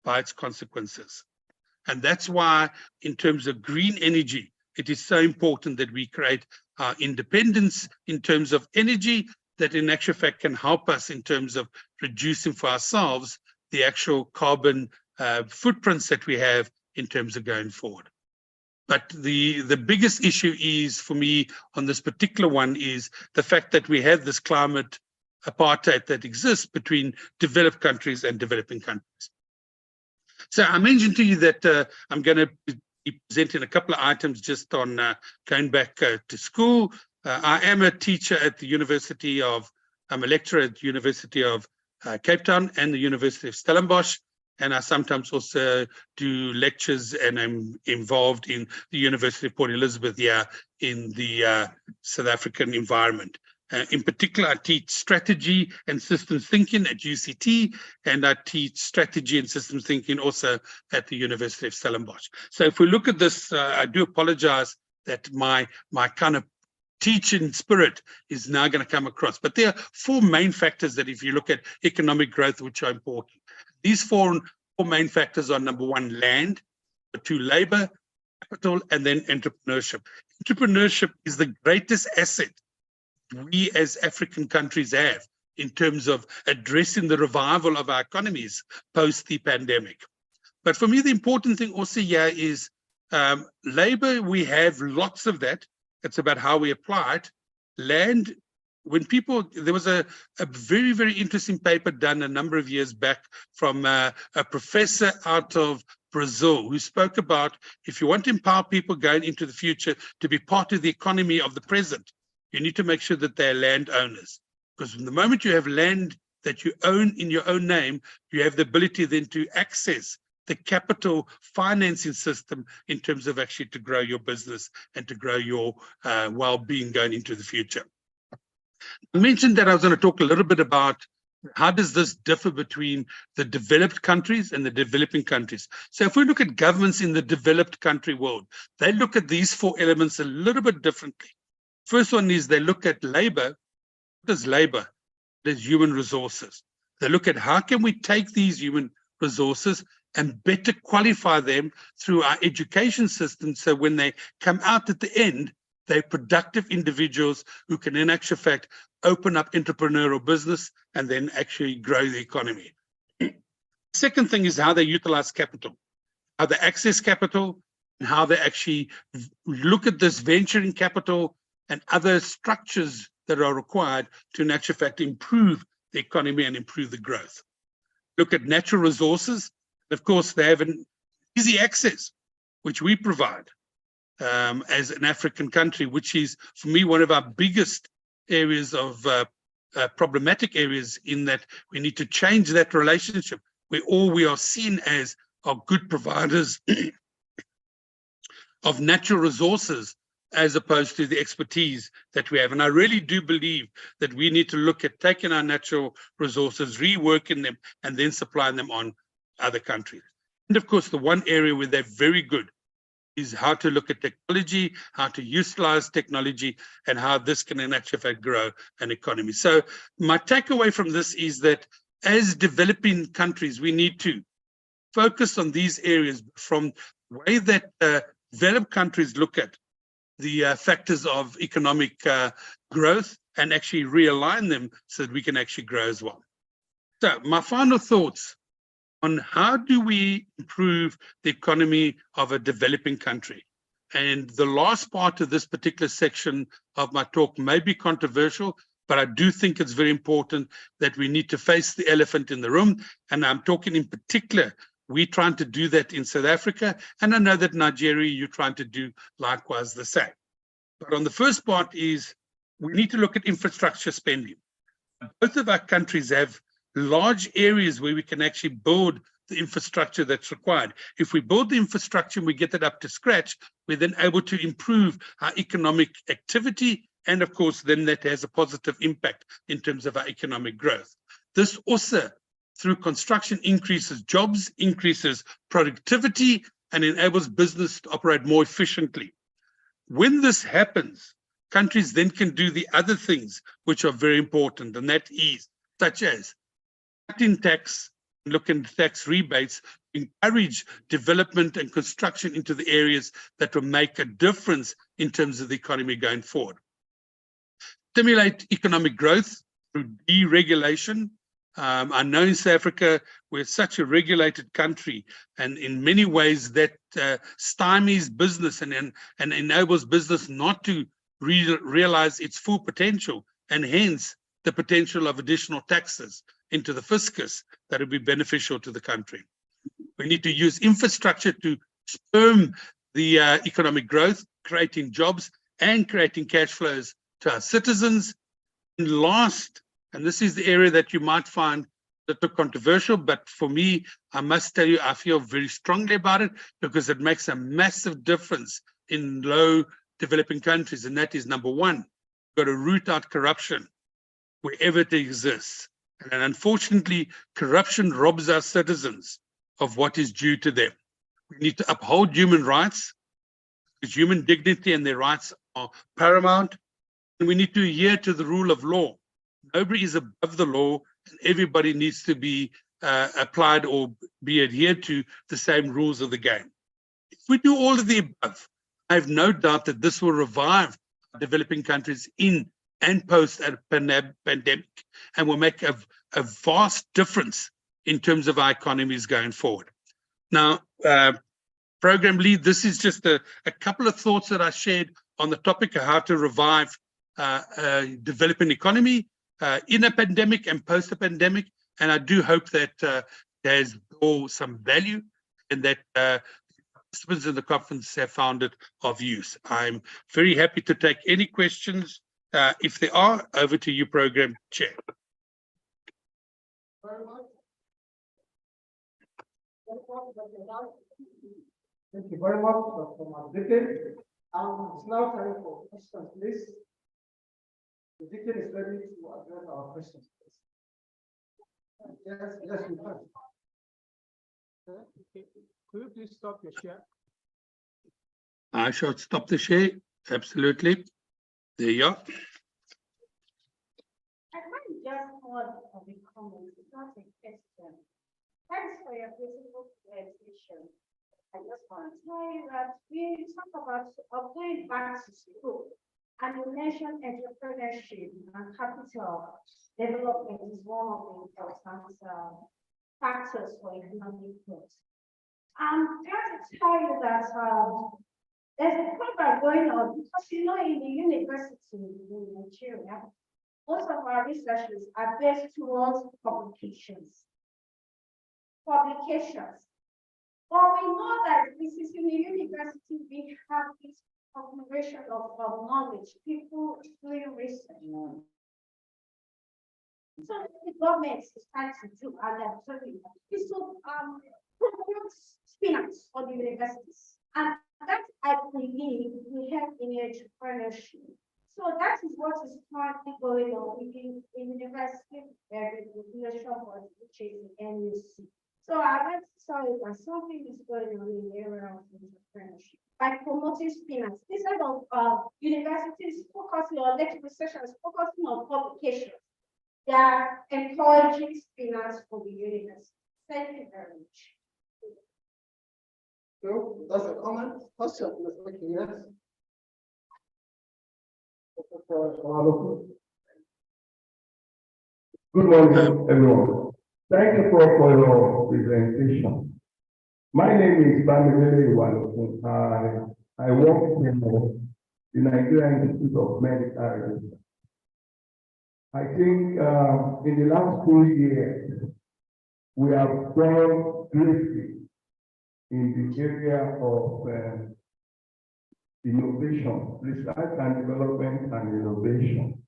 by its consequences. And that's why, in terms of green energy, it is so important that we create our independence in terms of energy that in actual fact can help us in terms of reducing for ourselves the actual carbon footprints that we have in terms of going forward. But the biggest issue is, for me, on this particular one, is the fact that we have this climate apartheid that exists between developed countries and developing countries. So I mentioned to you that I'm going to be presenting a couple of items just on going back to school. I am a teacher at the University of, I'm a lecturer at the University of Cape Town and the University of Stellenbosch. and I sometimes also do lectures, and I'm involved in the University of Port Elizabeth here in the South African environment. In particular, I teach strategy and systems thinking at UCT, and I teach strategy and systems thinking also at the University of Stellenbosch. So if we look at this, I do apologize that my kind of teaching spirit is now going to come across. But there are four main factors that if you look at economic growth, which are important. These four main factors are: number one, land; number two, labor; capital; and then entrepreneurship. Entrepreneurship is the greatest asset we as African countries have in terms of addressing the revival of our economies post the pandemic. But for me, the important thing also here is labor. We have lots of that. It's about how we apply it. Land, when people, there was a very, very interesting paper done a number of years back from a professor out of Brazil who spoke about, if you want to empower people going into the future to be part of the economy of the present, you need to make sure that they're landowners. Because from the moment you have land that you own in your own name, you have the ability then to access the capital financing system in terms of actually to grow your business and to grow your well-being going into the future. I mentioned that I was going to talk a little bit about how does this differ between the developed countries and the developing countries. So if we look at governments in the developed country world, they look at these four elements a little bit differently. First one is they look at labor. What is labor? It is human resources. They look at how can we take these human resources and better qualify them through our education system, so when they come out at the end, they're productive individuals who can in actual fact open up entrepreneurial business and then actually grow the economy. Second thing is how they utilize capital, how they access capital, and how they actually look at this venturing capital and other structures that are required to in actual fact improve the economy and improve the growth. Look at natural resources. Of course, they have an easy access, which we provide as an African country, which is, for me, one of our biggest areas of problematic areas, in that we need to change that relationship where all we are seen as are good providers of natural resources as opposed to the expertise that we have. And I really do believe that we need to look at taking our natural resources, reworking them, and then supplying them on other countries. And of course, the one area where they're very good is how to look at technology, how to utilize technology, and how this can in actual fact grow an economy. So my takeaway from this is that as developing countries, we need to focus on these areas from the way that developed countries look at the factors of economic growth and actually realign them so that we can actually grow as well. So my final thoughts on how do we improve the economy of a developing country. And the last part of this particular section of my talk may be controversial, but I do think it's very important that we need to face the elephant in the room. And I'm talking in particular, we're trying to do that in South Africa. And I know that Nigeria, you're trying to do likewise the same. But on the first part is we need to look at infrastructure spending. Both of our countries have large areas where we can actually build the infrastructure that's required. If we build the infrastructure and we get it up to scratch, we're then able to improve our economic activity. And of course, then that has a positive impact in terms of our economic growth. This also, through construction, increases jobs, increases productivity, and enables business to operate more efficiently. When this happens, countries then can do the other things which are very important, and that is such as cutting tax, looking at tax rebates, encourage development and construction into the areas that will make a difference in terms of the economy going forward. Stimulate economic growth through deregulation. I know in South Africa, we're such a regulated country, and in many ways that stymies business and enables business not to realize its full potential, and hence the potential of additional taxes into the fiscus that would be beneficial to the country. We need to use infrastructure to spur the economic growth, creating jobs and creating cash flows to our citizens. And last, and this is the area that you might find little controversial, but for me, I must tell you, I feel very strongly about it because it makes a massive difference in low developing countries. And that is number one, you've got to root out corruption wherever it exists. And unfortunately, corruption robs our citizens of what is due to them. We need to uphold human rights, because human dignity and their rights are paramount. And we need to adhere to the rule of law. Nobody is above the law, and everybody needs to be applied or be adhered to the same rules of the game. If we do all of the above, I have no doubt that this will revive developing countries in and post a pandemic, and will make a vast difference in terms of our economies going forward. Now, Program Lead, this is just a couple of thoughts that I shared on the topic of how to revive a developing economy in a pandemic and post a pandemic. And I do hope that there's all some value and that participants in the conference have found it of use. I'm very happy to take any questions. If there are, over to you, Program Chair. Very much. Thank you very much, Dr. Madike. It's now time for questions, please. The deacon is ready to address our questions, please. Yes, you can. Okay. Could you please stop your share? I shall stop the share. Absolutely. There you are. I find just one of the comments, it's not a question. Thanks for your beautiful presentation. I just want to tell you that we talk about going back to school, and you mentioned entrepreneurship and capital development is one of the important factors for economic growth. I'm glad to tell you that there's a program going on because in the university in Nigeria, most of our researches are based towards publications. But we know that this is in the university, we have this accumulation of knowledge, people doing research. So the government is trying to do, and they're doing is to promote finance for the universities. And that, I believe, we have in entrepreneurship. So that is what is currently going on in university regulation body, which is the NUC. So I want to tell you that something is going on in the area of entrepreneurship by promoting finance. Instead of universities focusing on researchers focusing on publications, they are encouraging finance for the university. Thank you very much. So that's a comment. Question, please. Yes. Good morning, everyone. Thank you for your presentation. My name is Bamidele Iwalokun. I work in the Nigerian Institute of Medical Research. I think in the last 2 years, we have grown greatly in the area of innovation, research and development and innovation.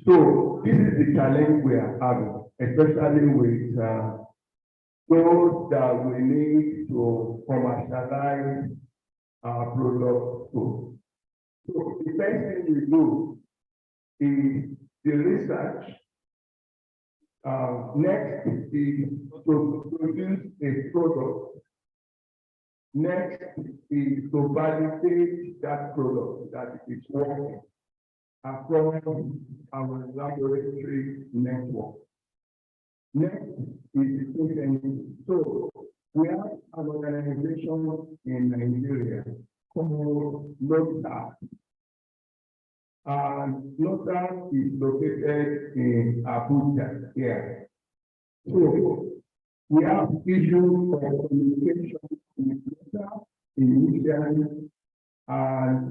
So this is the challenge we are having, especially with those that we need to commercialize our products to. So the first thing we do is the research. Next is to produce a product. Next is to validate that product that it is working across our laboratory network. Next is the engine. So we have an organization in Nigeria called NiBSA. And NiBSA is located in Abuja here. So we have issues of communication with NiBSA initially and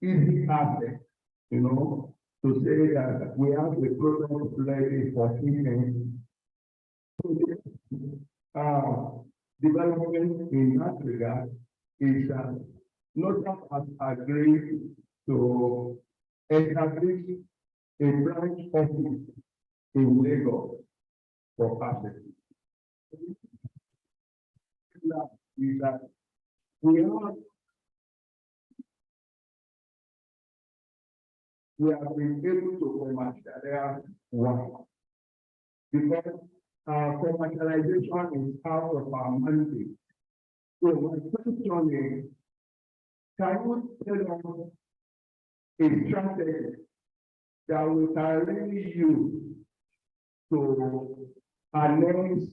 easy access, to say that we have the program ready for treatment. Development in that regard is that NiBSA has agreed to establish a branch office in Lagos. for passage. Is that we have been able to commercialize one. Because commercialization is part of our mandate. So my question is, can you tell us a strategy that we can really use to announce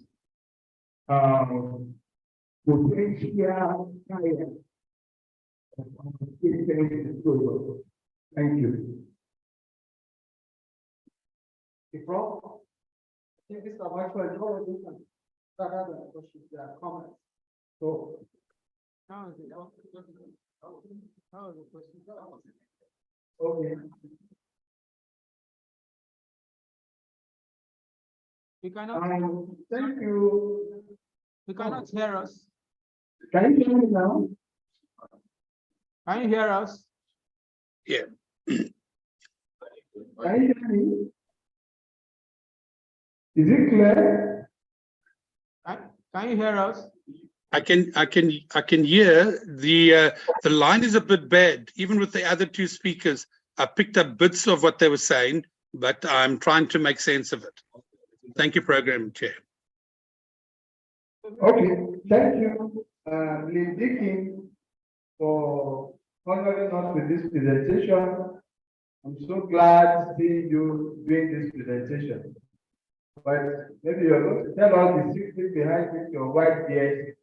potential clients of our state program? Thank you. Before, I think this is about for all of you can start out the questions, comments. So. How is it? How is the question? Okay. You cannot, Thank you. you cannot hear us. Can you hear me now? Can you hear us? Yeah. Can you hear me? Is it clear? Can you hear us? I can hear the line is a bit bad. Even with the other two speakers, I picked up bits of what they were saying, but I'm trying to make sense of it. Thank you, Program Chair. Okay, thank you, Lee Dickin, for honoring us with this presentation. I'm so glad seeing you doing this presentation. But maybe you're going to tell us the secret behind your white beard.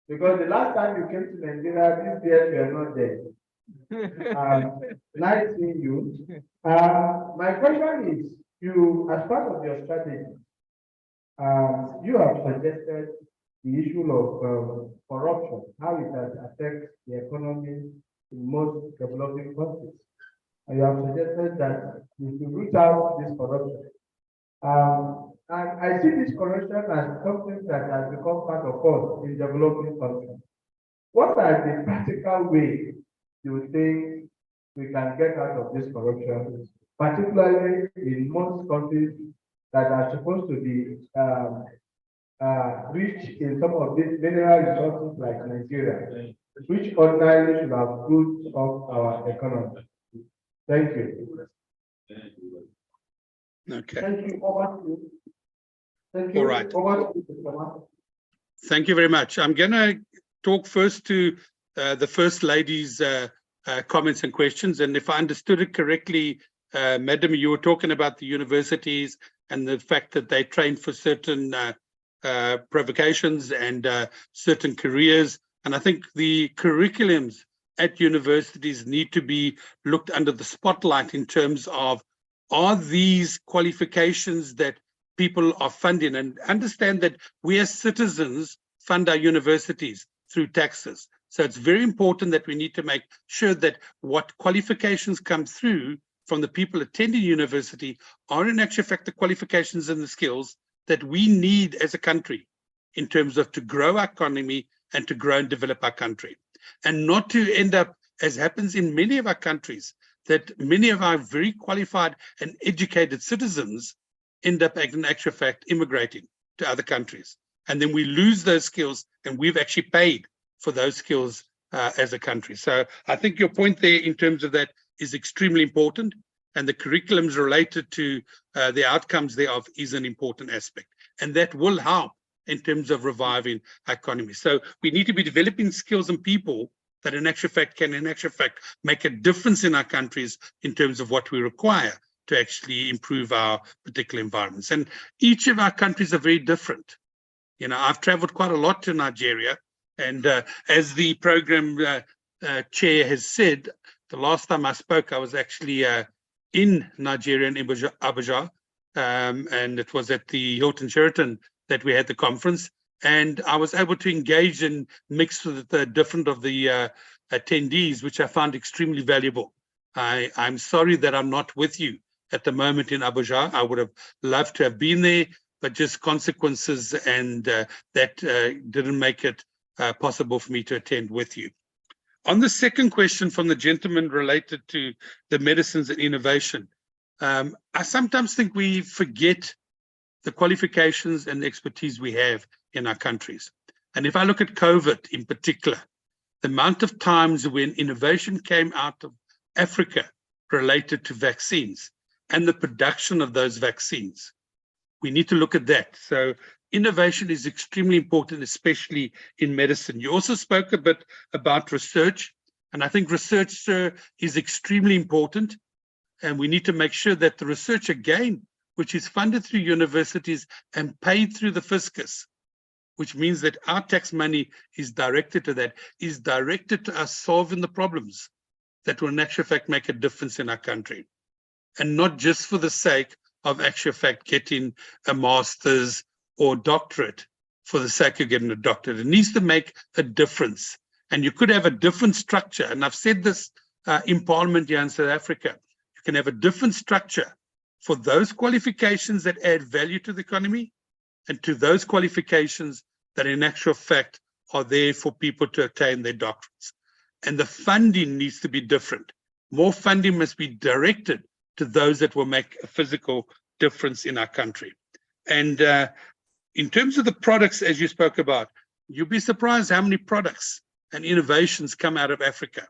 Because the last time you came to Nigeria, these beards were not there. Nice seeing you. My question is, you, as part of your strategy, you have suggested the issue of corruption, how it has affected the economy in most developing countries. And you have suggested that we should root out this corruption. And I see this corruption as something that has become part of us in developing countries. What are the practical ways you think we can get out of this corruption, particularly in most countries that are supposed to be rich in some of these mineral resources like Nigeria, which ordinarily should have good of our economy? Thank you. Okay. Thank you. Over to you. Thank you. All right. Over to you. Thank you very much. I'm going to talk first to the First Lady's comments and questions. And if I understood it correctly, Madam, you were talking about the universities and the fact that they train for certain provocations and certain careers. And I think the curriculums at universities need to be looked under the spotlight in terms of, are these qualifications that people are funding? And understand that we as citizens fund our universities through taxes. So it's very important that we need to make sure that what qualifications come through from the people attending university are in actual fact the qualifications and the skills that we need as a country in terms of to grow our economy and to grow and develop our country. And not to end up, as happens in many of our countries, that many of our very qualified and educated citizens end up in actual fact immigrating to other countries. And then we lose those skills, and we've actually paid for those skills as a country. So I think your point there in terms of that is extremely important, and the curriculums related to the outcomes thereof is an important aspect. And that will help in terms of reviving our economy. So we need to be developing skills and people that in actual fact can make a difference in our countries in terms of what we require to actually improve our particular environments. And each of our countries are very different. You know, I've traveled quite a lot to Nigeria, and as the program chair has said, the last time I spoke, I was actually in Nigeria, in Abuja, and it was at the Hilton Sheraton that we had the conference, and I was able to engage and mix with the different of the attendees, which I found extremely valuable. I'm sorry that I'm not with you at the moment in Abuja. I would have loved to have been there, but just consequences and that didn't make it possible for me to attend with you. On the second question from the gentleman related to the medicines and innovation, I sometimes think we forget the qualifications and expertise we have in our countries. And if I look at COVID in particular, the amount of times when innovation came out of Africa related to vaccines and the production of those vaccines, we need to look at that. So innovation is extremely important, especially in medicine. You also spoke a bit about research, and I think research is extremely important. And we need to make sure that the research, again, which is funded through universities and paid through the fiscus, which means that our tax money is directed to that, is directed to us solving the problems that will in actual fact make a difference in our country. And not just for the sake of actual fact getting a master's or doctorate for the sake of getting a doctorate. It needs to make a difference. And you could have a different structure. And I've said this in Parliament here in South Africa. You can have a different structure for those qualifications that add value to the economy and to those qualifications that in actual fact are there for people to attain their doctorates. And the funding needs to be different. More funding must be directed to those that will make a physical difference in our country. And in terms of the products, as you spoke about, you'll be surprised how many products and innovations come out of Africa.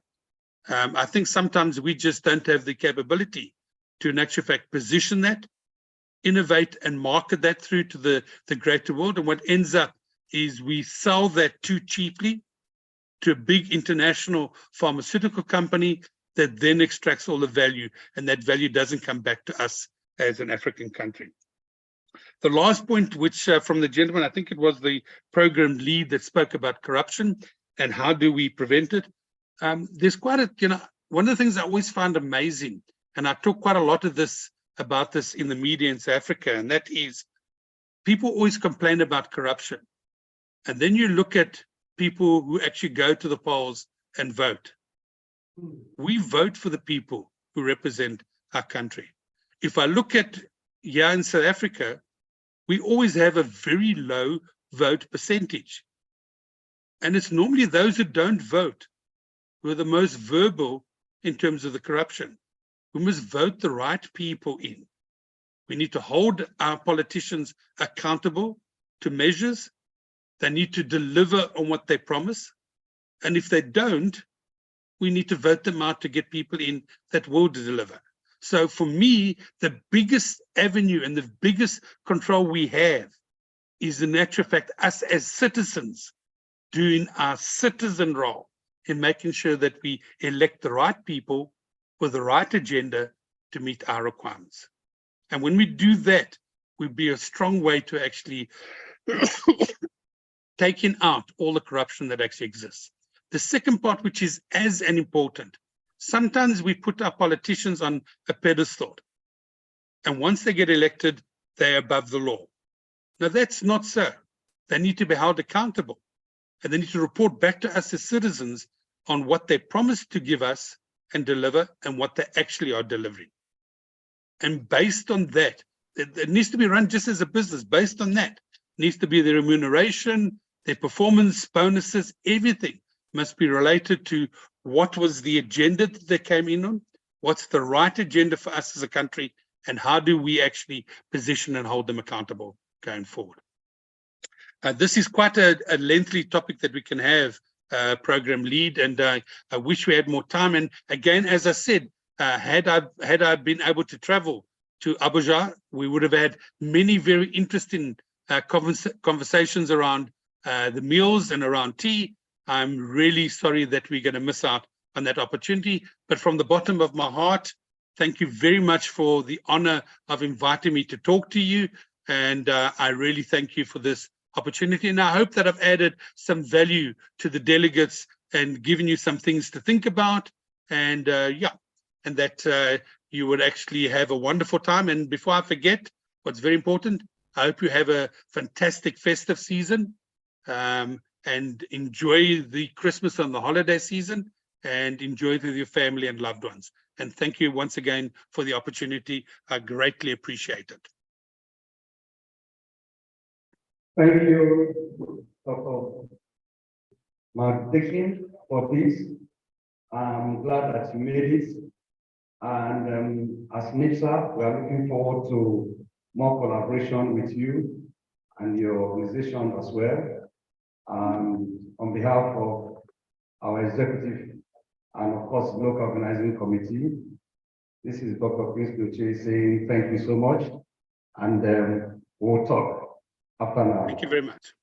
I think sometimes we just don't have the capability to in actual fact position that, innovate and market that through to the greater world. And what ends up is we sell that too cheaply to a big international pharmaceutical company that then extracts all the value, and that value doesn't come back to us as an African country. The last point, which from the gentleman, I think it was the program lead that spoke about corruption and how do we prevent it. There's quite a, one of the things I always find amazing, and I talk quite a lot of this about this in the media in South Africa, and that is people always complain about corruption. And then you look at people who actually go to the polls and vote. We vote for the people who represent our country. If I look at here in South Africa, we always have a very low vote percentage. And it's normally those who don't vote who are the most verbal in terms of the corruption. We must vote the right people in. We need to hold our politicians accountable to measures. They need to deliver on what they promise. And if they don't, we need to vote them out to get people in that will deliver. So for me, the biggest avenue and the biggest control we have is in actual fact us as citizens doing our citizen role in making sure that we elect the right people with the right agenda to meet our requirements. And when we do that, we'll be a strong way to actually taking out all the corruption that actually exists. The second part, which is as important, sometimes we put our politicians on a pedestal, and once they get elected, they're above the law. Now, that's not so. They need to be held accountable, and they need to report back to us as citizens on what they promised to give us and deliver and what they actually are delivering. And based on that, it needs to be run just as a business. Based on that, needs to be their remuneration, their performance, bonuses, everything must be related to what was the agenda that they came in on, what's the right agenda for us as a country, and how do we actually position and hold them accountable going forward. This is quite a lengthy topic that we can have, program lead, and I wish we had more time. And again, as I said, had I been able to travel to Abuja, we would have had many very interesting conversations around the meals and around tea. I'm really sorry that we're going to miss out on that opportunity. But from the bottom of my heart, thank you very much for the honor of inviting me to talk to you. And I really thank you for this opportunity. And I hope that I've added some value to the delegates and given you some things to think about. And and that you would actually have a wonderful time. And before I forget, what's very important, I hope you have a fantastic festive season. And enjoy the Christmas and the holiday season, and enjoy it with your family and loved ones. And thank you once again for the opportunity. I greatly appreciate it. Thank you, Dr. Mark Dickin, for this. I'm glad that you made it. And as NiBSA, we are looking forward to more collaboration with you and your organization as well. On behalf of our executive and of course local organizing committee, this is Dr. Prince Uche saying thank you so much, and we'll talk after now. Thank you very much.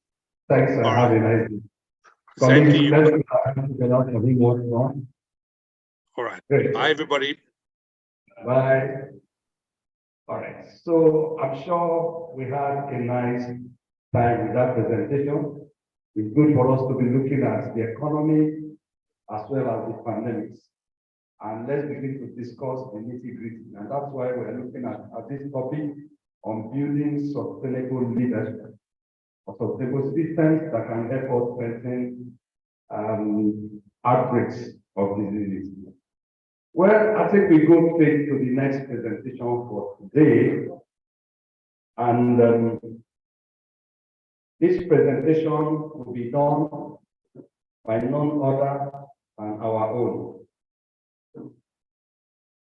Thanks, and have a nice day. Same to you. Colleagues, All right. Great. Bye, everybody. Bye. All right. So I'm sure we had a nice time with that presentation. It's good for us to be looking at the economy as well as the pandemics. And let's begin to discuss the nitty-gritty. And that's why we're looking at this topic on building sustainable leadership, or sustainable systems that can help us prevent outbreaks of diseases. Well, I think we go straight to the next presentation for today. And this presentation will be done by none other than our own.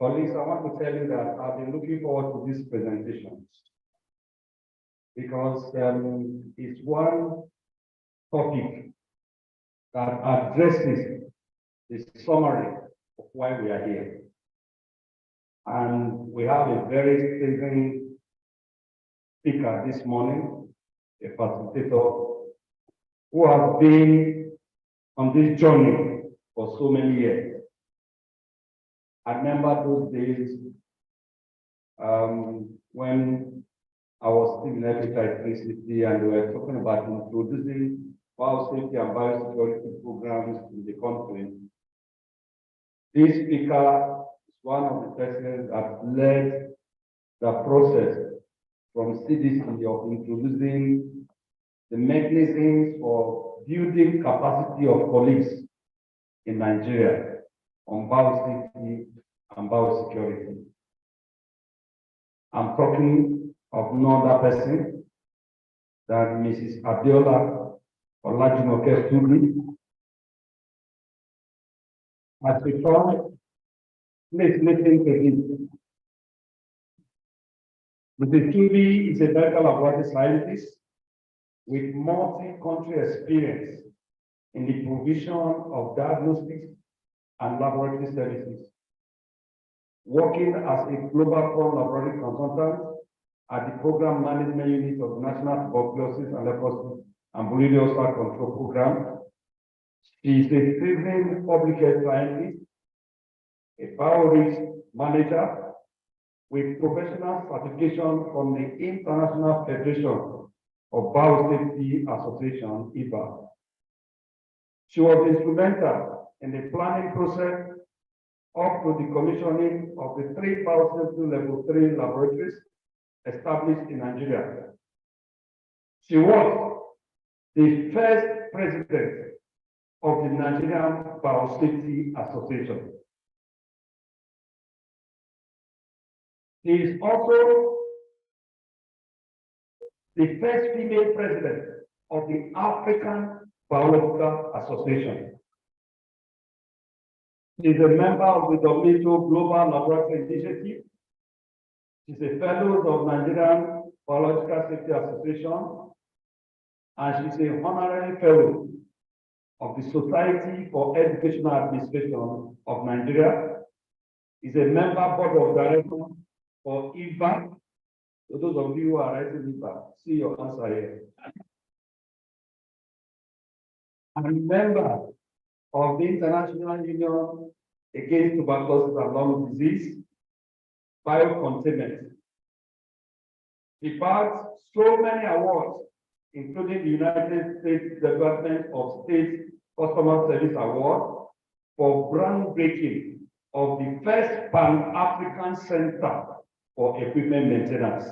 Colleagues, I want to tell you that I've been looking forward to this presentation because it's one topic that addresses the summary of why we are here. And we have a very seasoned speaker this morning, a facilitator who has been on this journey for so many years. I remember those days when I was still in electricity and we were talking about introducing biosafety and biosecurity programs in the country. This speaker is one of the persons that led the process from CDC of introducing the mechanisms for building capacity of colleagues in Nigeria on biosafety and biosecurity. I'm talking of no other person than Mrs. Abiola Olajumoke Tuli. As we come, please listen to him. Mrs. Tuli is a medical laboratory scientist with multi-country experience in the provision of diagnostics and laboratory services, working as a global core laboratory consultant at the program management unit of the National Tuberculosis and Leprosy and Borrelial Cell Control Program. She is a seasoned public health scientist, a biorisk manager with professional certification from the International Federation of Biosafety Association, IBA. She was instrumental in the planning process up to the commissioning of the 3 biosafety level 3 laboratories established in Nigeria. She was the first president of the Nigerian Biosafety Association. She is also the first female president of the African Biological Association. She is a member of the WHO Global Laboratory Initiative. She's a fellow of Nigerian Biological Safety Association, and she's an honorary fellow of the Society for Educational Administration of Nigeria. Is a member board of directors for IBA. So those of you who are writing IBA, see your answer here. And member of the International Union Against Tuberculosis and Lung Disease, biocontainment. He bagged so many awards, including the United States Department of State Customer Service Award for groundbreaking of the first Pan-African Center for Equipment Maintenance.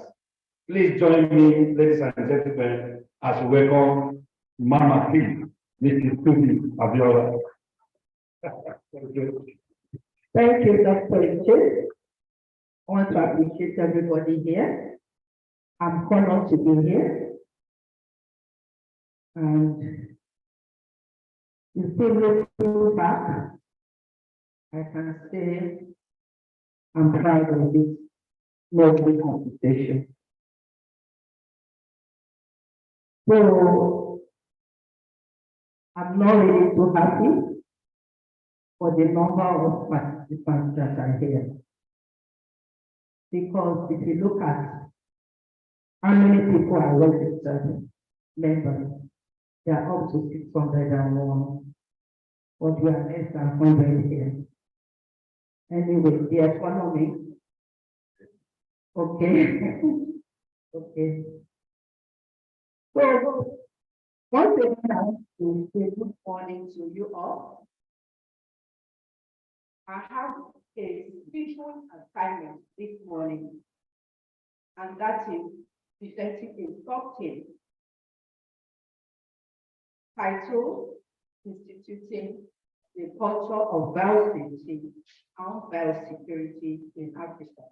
Please join me, ladies and gentlemen, as we welcome Mama P, Mrs. Tuli Abiola. Thank you, Dr. Uche. I want to appreciate everybody here. I'm honored to be here. And instead of looking back, I can say I'm proud of this noble competition. So I'm not really too happy for the number of participants that are here. Because if you look at how many people are registered members, they are up to 601, but we are less than 100 here. Anyway, the economy, okay, okay. So, once again, I want to say good morning to you all. I have a visual assignment this morning, and that is presenting a topic titled Instituting the Culture of Biosafety and Biosecurity in Africa.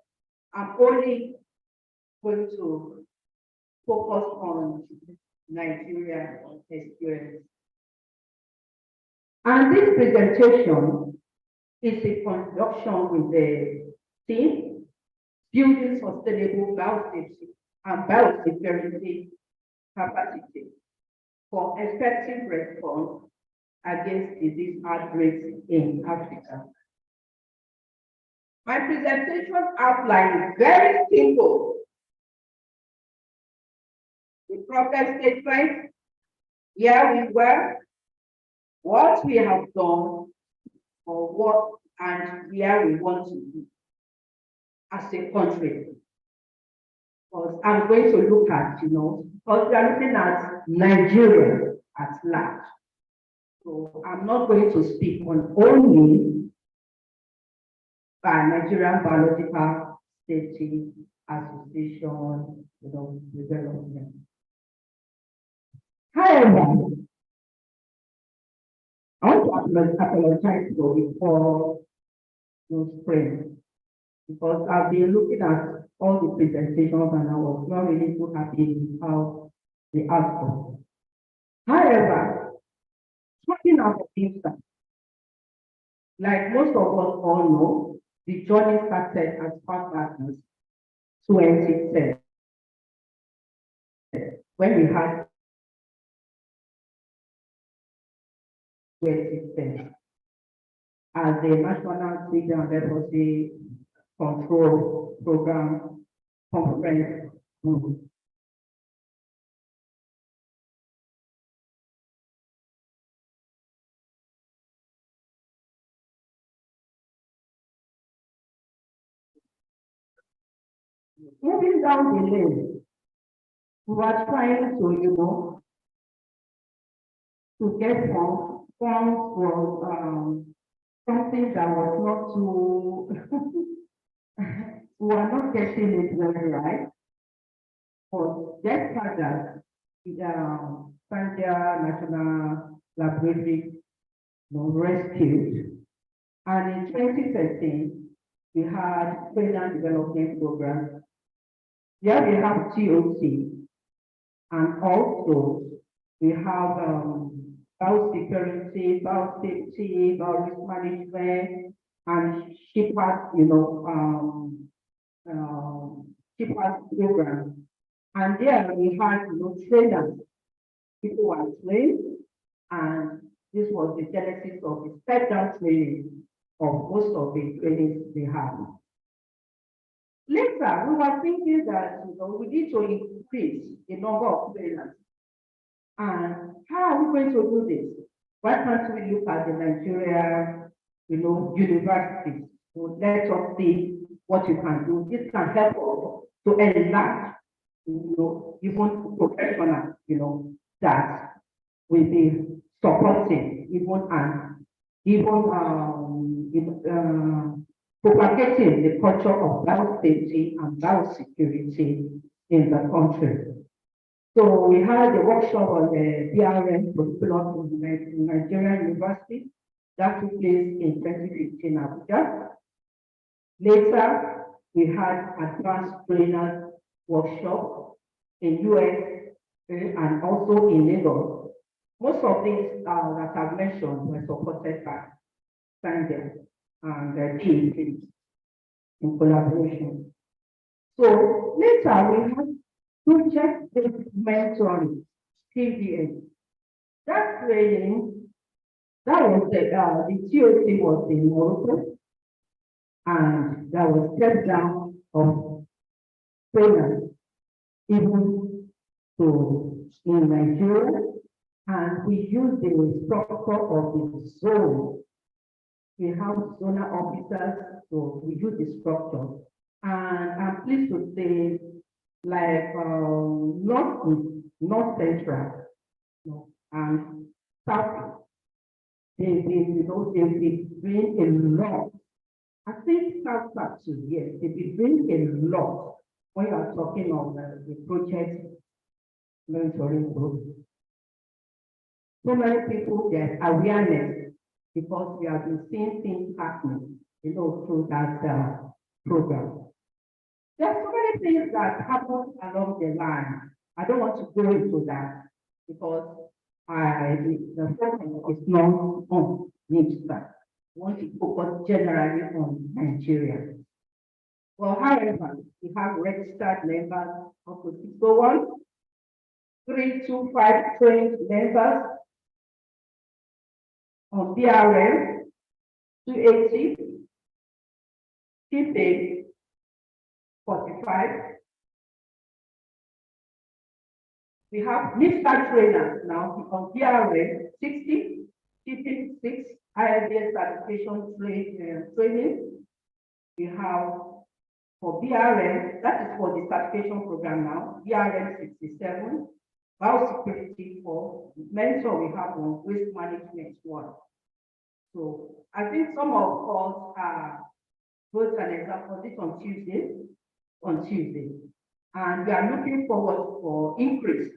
I'm only going to focus on Nigeria experience. And this presentation is in conjunction with the theme, Building Sustainable Biosafety and Biosecurity Capacity for Effective Response against disease outbreaks in Africa. My presentation outline is very simple. The problem statement, where we were, what we have done, or what and where we want to be as a country. Because I'm going to look at, because we are looking at Nigeria at large. So I'm not going to speak on only Nigerian Biological Safety Association, development. However, I want to apologize for spring, because I've been looking at all the presentations and I was not really too happy with how the outcome. However, talking out of NiBSA, like most of us all know, the journey started as partners 2010, when we had 2010 as the National Signal and Leprosy Control Program Conference Group. Moving down the lane, we were trying to, to get funds for something that was not too, we are not getting it very right. For that project, the Sandia National Laboratory rescued. And in 2013, we had Pregnant Development Program. Here we have TOC, and also we have biosecurity, biosafety, biorisk management, and shipward, shipward program. And there we had trainers. People were trained, and this was the genesis of the step-down training of most of the trainings we have. Later, we were thinking that we need to increase the number of trainers. And how are we going to do this? Why can't we look at the Nigeria, universities? So let us see what you can do. This can help us to enlarge, even professionals, that will be supporting, propagating the culture of biosafety and biosecurity in the country. So we had a workshop on the BRN curriculum in Nigerian University that took place in 2015 Abuja. Later, we had advanced trainers workshop in US and also in Lagos. Most of these that I've mentioned were supported by Sandia and DEP in collaboration. So later we had project-based mentoring TVN. That training, that was the TOC was in Morocco, and there was step down of trainers even to in Nigeria, and we use the structure of the zone. We have zonal officers, so we use the structure. And I'm pleased to say, like North Central, and South, they've been doing a lot. I think South too, yes, they've been doing a lot when you are talking of the project mentoring group. So many people, there's awareness because we have been seeing things happening, through that program. There's so many things that happen along the line. I don't want to go into that because the focus is not on NiBSA. I want to focus generally on Nigeria. Well, however, we have registered members of the 601, 325 trained members on BRM, 280, TPA, 45. We have NiBSA trainers now on BRM, 60, TPA, 6, ILDS certification training. We have for BRM, that is for the certification program now, BRM 67, biosecurity for mentor we have on waste management 1. So I think some of us are both an example this on Tuesday, and we are looking forward for increase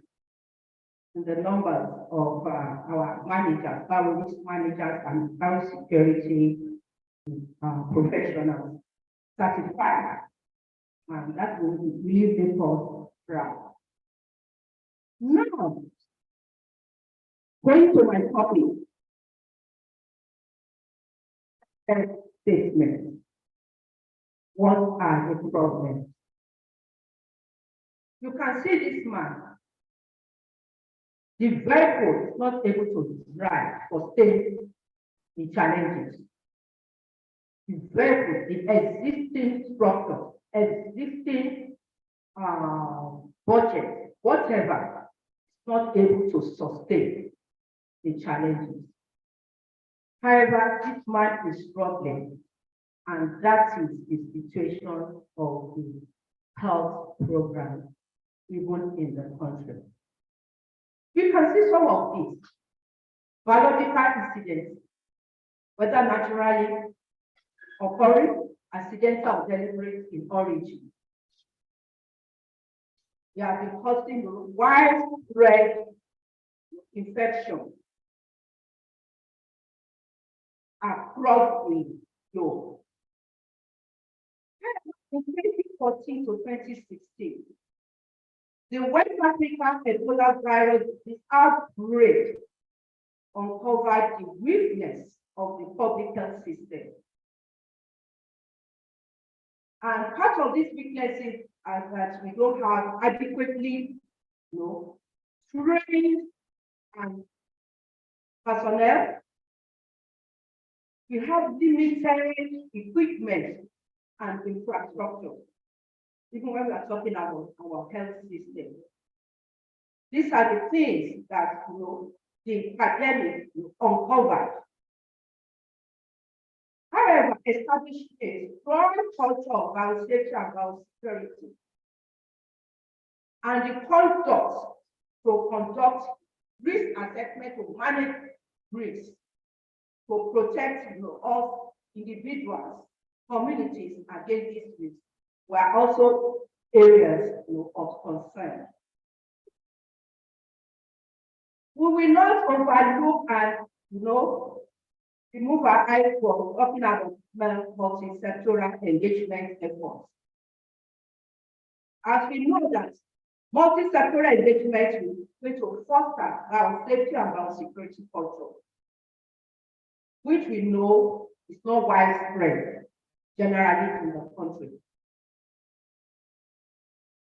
in the numbers of our managers, bio-risk managers and biosecurity professionals certified, and that will really make us proud. Now, going to my topic, statement. What are the problems? You can see this man. The vehicle is not able to drive or stay in challenges. The vehicle, the existing structure, existing budget, whatever, is not able to sustain the challenges. However, this man is struggling, and that is the situation of the health program, even in the country. You can see some of these biological incidents, whether naturally occurring, accidental or deliberate in origin. They have been causing widespread infection across the globe. In 2014 to 2016, the West African Ebola virus disease outbreak uncovered the weakness of the public health system. And part of these weaknesses are that we don't have adequately trained and personnel. We have limited equipment and infrastructure, even when we are talking about our health system. These are the things that the pandemic uncovered. However, establishing a strong culture of biosafety and biosecurity, and the conduct to conduct risk assessment to manage risk, to protect us individuals, communities against this risk, were also areas of concern. We will not overlook and remove our eyes from talking about multi-sectoral engagement efforts. As we know that multi-sectoral engagement is going to foster biosafety and biosecurity culture, which we know is not widespread generally in the country.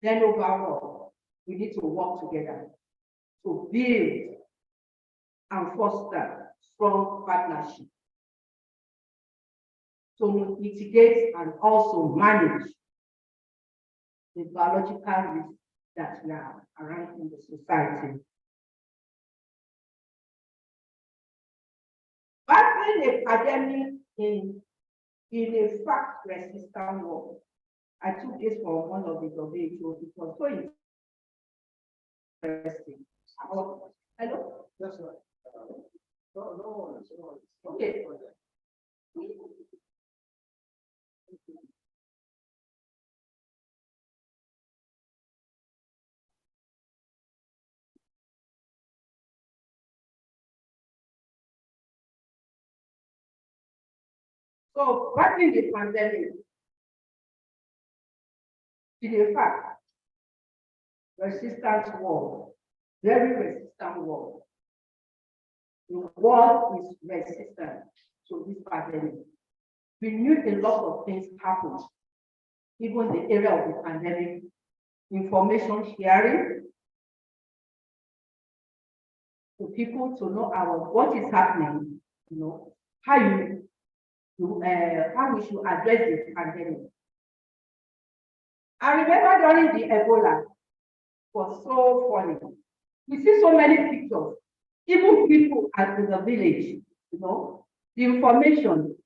Then overall, we need to work together to build and foster strong partnership to mitigate and also manage the biological risks that we are around in the society. Battling a pandemic in a fact-resistant world. I took this from one of the WHO. It was so interesting. Hello? That's right. No. Okay. So, battling the pandemic, in fact, resistant world, very resistant world. The world is resistant to this pandemic. We knew a lot of things happened, even the area of the pandemic, information sharing, to people to know what is happening, how we should address this pandemic. I remember during the Ebola, it was so funny. We see so many pictures, even people in the village, the information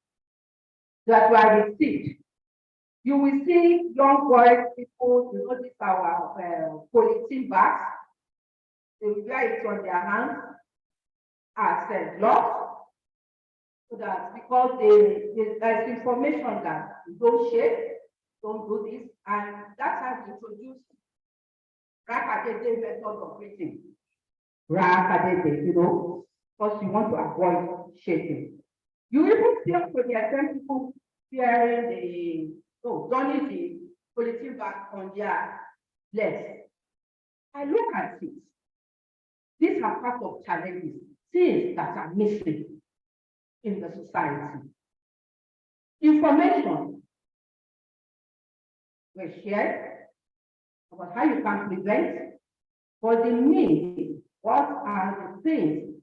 that were received. You will see young boys, people, this our polythene bags, they will wear it on their hands as gloves, so that because there's information that don't shake, don't do this, and that's how we introduce Rakadede method of breathing. Rakadede, because you want to avoid shaking. You even see to the extent people wearing donning the polythene bag on their legs. I look at it. These are part of challenges, things that are missing in the society. Information were shared about how you can prevent, but the means, what are the things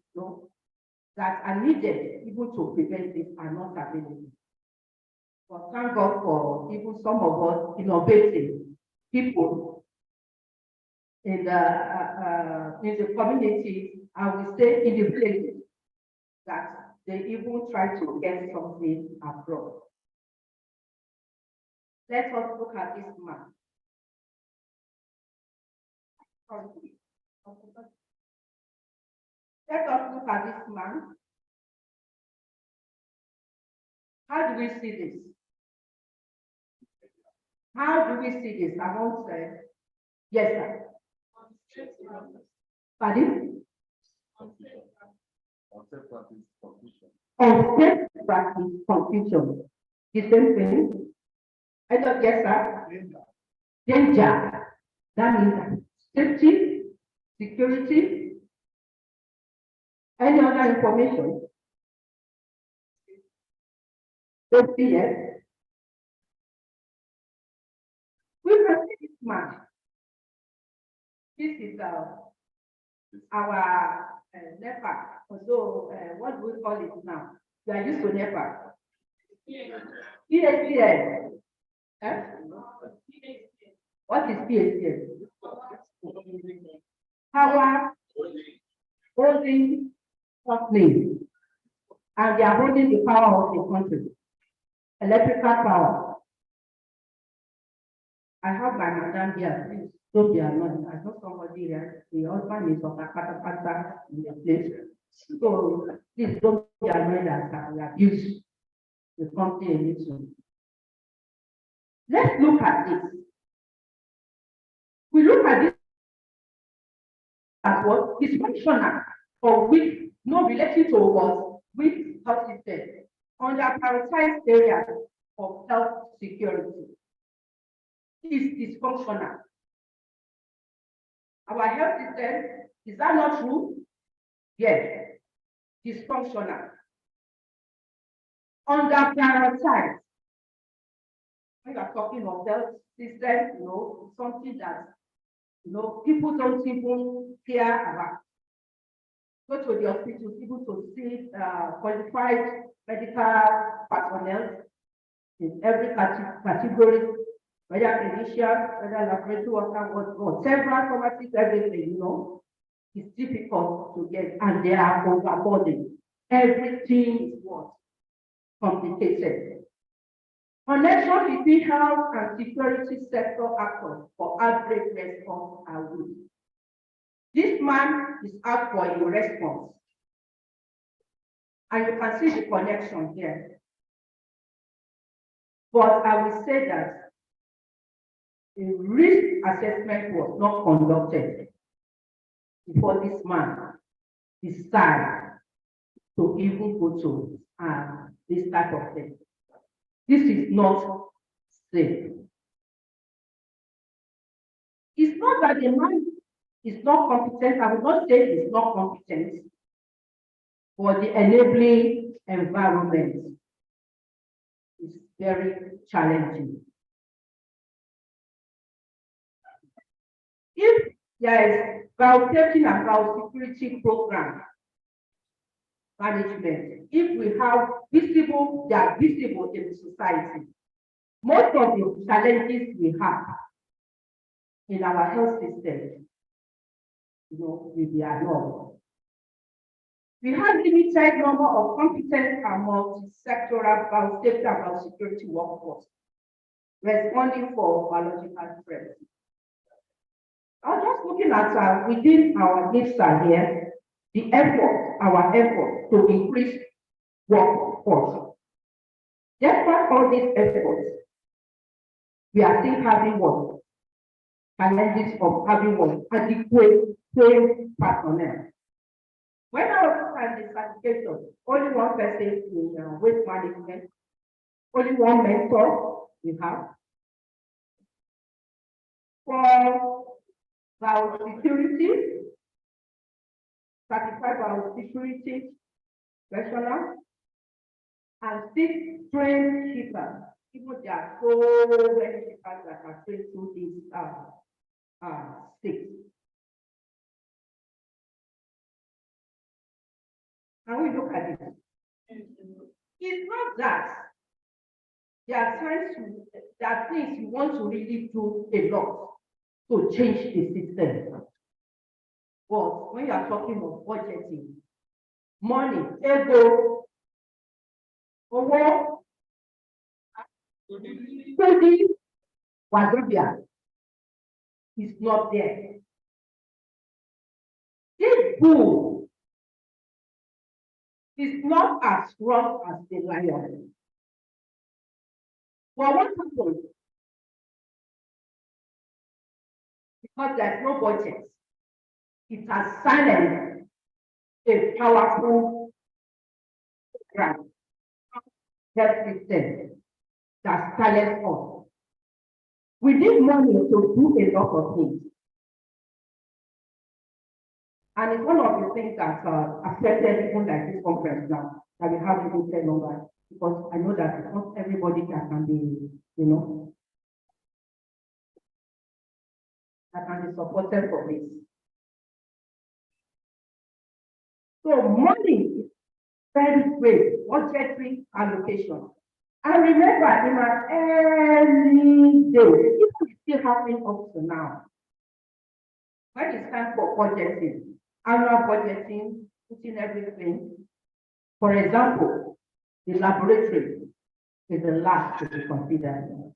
that are needed even to prevent this are not available. But thank God for even some of us innovating people in the community, and we stay in the places that they even try to get something abroad. Let us look at this man. Let us look at this man. How do we see this? How do we see this? I won't say. Yes, sir. Pardon? Unsafe practice confusion. The same thing. I thought, yes, sir. Danger. That means safety, security, any other information. Safety, yes. We can see this man. This is our NEPA. So, what do we call it now? We are used to NEPA. PSPS. What is PSPS? Power holding company. And they are holding the power of the country. Electrical power. I have my madam here, please don't be annoyed. I know somebody here, the husband is of a patapata in the place. So please don't be annoyed as we abuse the company a little. Let's look at this. We look at this as what is functional or weak, not related to what weak health system under prioritized areas of health security. Is dysfunctional. Our health system, is that not true? Yes, dysfunctional. Under prioritized. When you are talking of health system, something that You know, people don't even care about go to the hospital, even to see qualified medical personnel in every category, whether clinician, whether laboratory worker, or several pharmacists, everything, you know, it's difficult to get, and they are overburdened. Everything is what? Complicated. Connection between health and security sector actors for outbreak response are weak. This man is out for a response. And you can see the connection here. But I will say that a risk assessment was not conducted before this man decided to even go to this type of thing. This is not safe. It's not that the man is not competent. I will not say he's not competent, but the enabling environment is very challenging. If there is biosafety and biosecurity program management, if we have visible, they are visible in society, most of the challenges we have in our health system, you know, will be ignored. We have limited number of competent and multi-sectoral biosafety and biosecurity workforce responding for biological threats. I was just looking at within our NiBSA here, the effort, our effort to increase workforce. Despite all these efforts, we are still having what? Challenges of having what? Adequate trained personnel. When I was at the certification, only one person in waste management, only one mentor we have. For biosecurity, certified biosecurity professional, and 6 trained keepers. Even there are so many keepers that are trained through these 6. Can we look at it? It's not that there are times there are things you want to really do a lot to change the system. But when you are talking of budgeting, money, ego, over, spending, Wazobia is not there. This bull is not as strong as the lion. But what happens? Because there's no budget, it has silenced a powerful program health system that silenced us. We need money to do a lot of things. And it's one of the things that affected even like this conference now, that we have a limited number, because I know that it's not everybody that can be, you know, that can be supported for this. So money is very great, budgetary allocation. I remember in my early days, it's still happening up to now. When it's time for budgeting, annual budgeting, putting everything. For example, the laboratory is the last to be considered.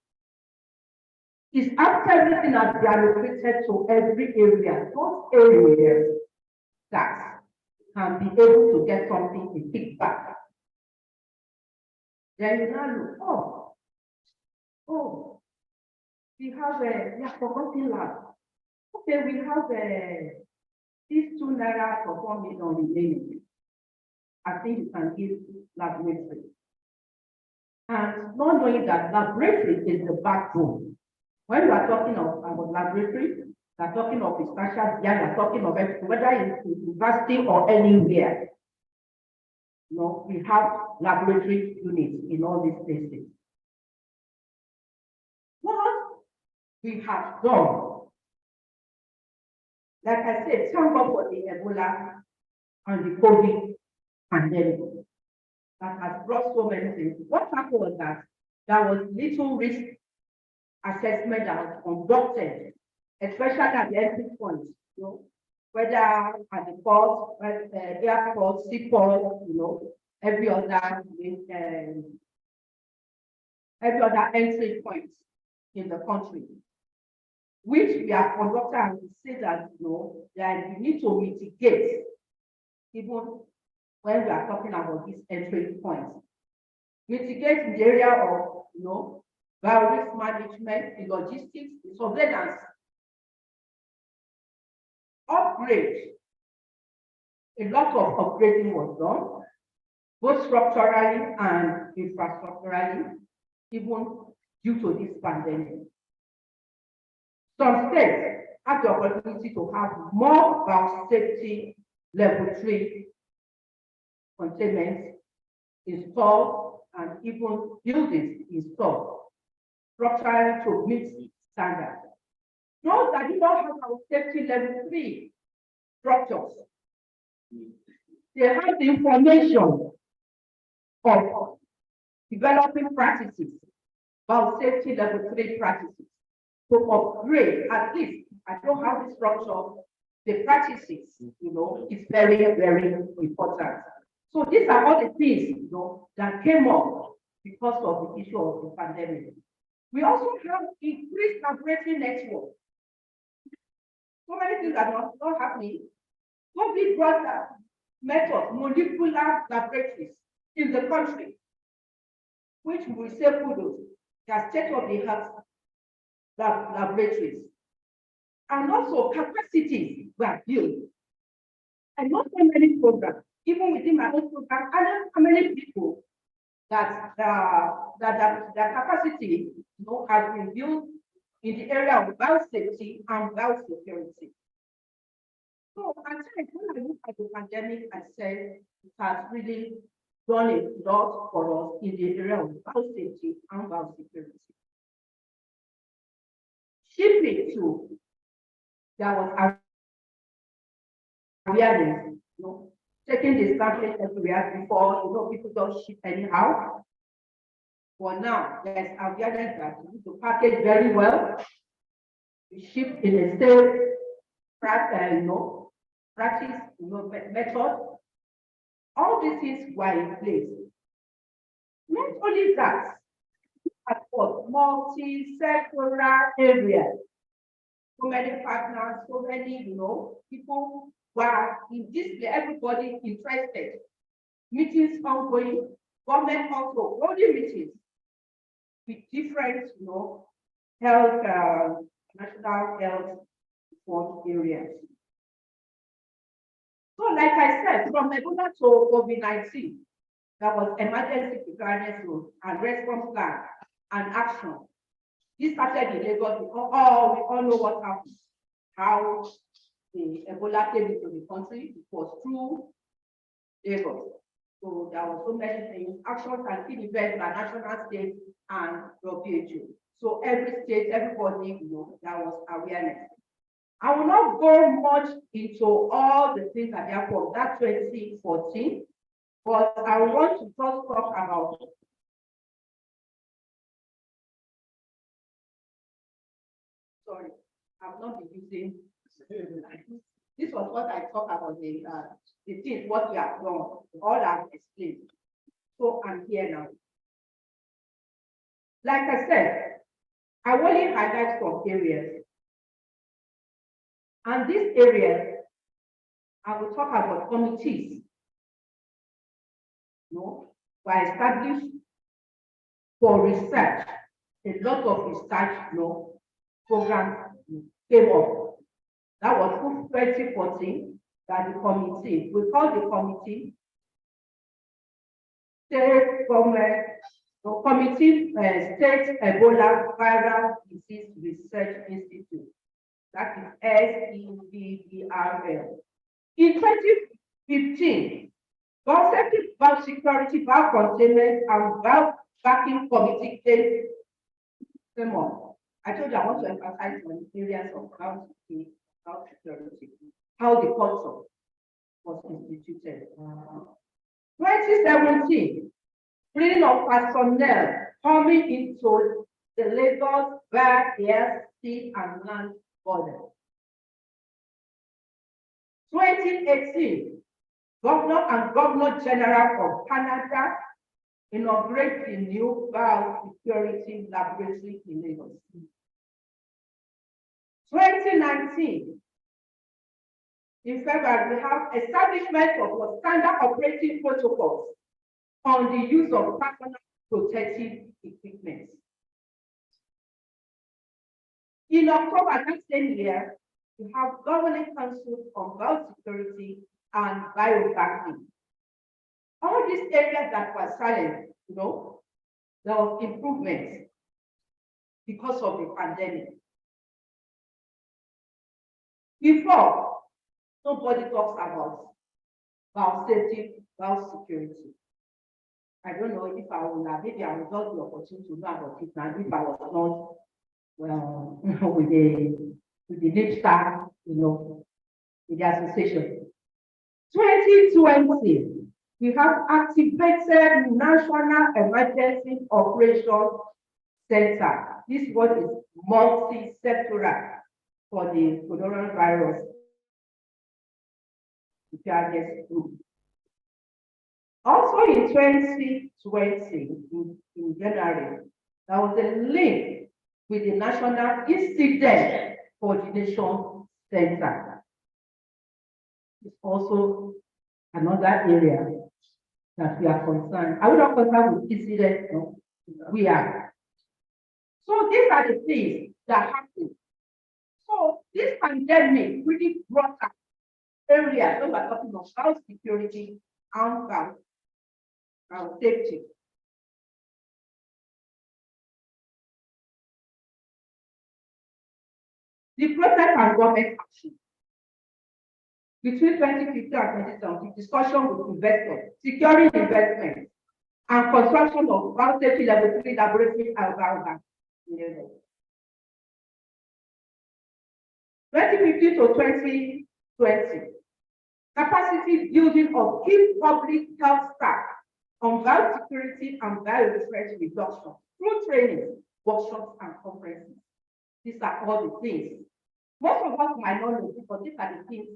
It's after everything has been allocated to every area, those areas that can be able to get something to pick back. Then you now look, oh, we have a forgotten lab. Okay, we have these 2 naira for 4 million remaining. I think you can give laboratory. And not knowing that laboratory is the backbone. When you are talking of laboratory, you are talking of researchers, you are talking of whether it's university or anywhere. You know, we have laboratory units in all these places. What we have done like I said, thank God for the Ebola and the COVID pandemic that has brought so many things. What happened was that there was little risk assessment that was conducted, especially at the entry points, whether at the port, airport, seaport, every other entry point in the country, which we are conducted and we say that that we need to mitigate even when we are talking about these entry points. Mitigate in the area of risk management, the logistics, the surveillance, upgrade. A lot of upgrading was done, both structurally and infrastructurally, even due to this pandemic. Some states have the opportunity to have more biosafety level 3 containment installed and even buildings installed structurally to meet standards. Those that do not have our safety level 3 structures, they have the information of developing practices, about safety level 3 practices, to upgrade. At least I don't have the structure, the practices, is very, very important. So these are all the things, that came up because of the issue of the pandemic. We also have increased laboratory network. So many things are not happening. COVID brought methods, molecular laboratories in the country, which we say kudos, they are state-of-the-art laboratories. And also capacities were built. And not so many programs, even within my own program, I know how many people that the capacity has been built in the area of biosafety and biosecurity. So at times when I look at the pandemic, I said it has really done a lot for us in the area of biosafety and biosecurity. Shipping to, there was awareness, taking the samples everywhere before, people don't ship anyhow. For now, there's awareness that you need to package very well, you ship in a safe practice, method. All these things were in place. Not only that, at what multi-sectoral areas, so many partners, so many, people were in this, everybody interested. Meetings ongoing, government also holding meetings with different, health, national health support areas. So, like I said, from Ebola to COVID-19, there was emergency preparedness and response plan and action. This started in Lagos because we all know what happened, how the Ebola came into the country. It was through Lagos. So there were so many things, actions and key events by national, state, and WHO. So every state, everybody, there was awareness. I will not go much into all the things that are from that 2014, but I want to just talk about sorry, I've not been using this was what I talked about the things, what we have done, all I've explained. So I'm here now. Like I said, I only highlight some areas. And these areas, I will talk about committees. Were established for research. A lot of research, programs came up. That was 2014 that the committee, we call the committee State Government, Committee State Ebola Viral Disease Research Institute. That is SEVVRL. In 2015, Biosecurity, Biocontainment, and Biobacking Committee came up. I told you I want to emphasize on areas of biosecurity health security, how the culture was instituted. 2017, bringing of personnel coming into the Lagos by air, sea, and land border. 2018, Governor and Governor General of Canada inaugurate the new biosecurity laboratory in Lagos. 2019, in February, we have establishment of standard operating protocols on the use of personal protective equipment. In October that same year, we have Governing Council on Biosecurity and Biobanking. All these areas that were silent, there was improvement because of the pandemic. Before, nobody talks about biosafety, biosecurity. I don't know if I will have, maybe I will got the opportunity to know about it now if I was not, well, with the NiBSA, with the association. 2020, we have activated National Emergency Operations Center. This one is multi-sectoral for the coronavirus preparedness group. Also in 2020, in January, there was a link with the National Incident Coordination Center. It's also another area that we are concerned. I would not concerned with incidents, no, we are. So these are the things that happen. So this pandemic really brought up areas when we're talking of health security and safety. The process and government action. Between 2015 and 2017, discussion with investors, securing investment, and construction of biosafety level 3 laboratory environment. 2015 to 2020, capacity building of key public health staff on biosecurity and biothreat reduction through training, workshops, and conferences. These are all the things. Most of us might not know, but these are the things,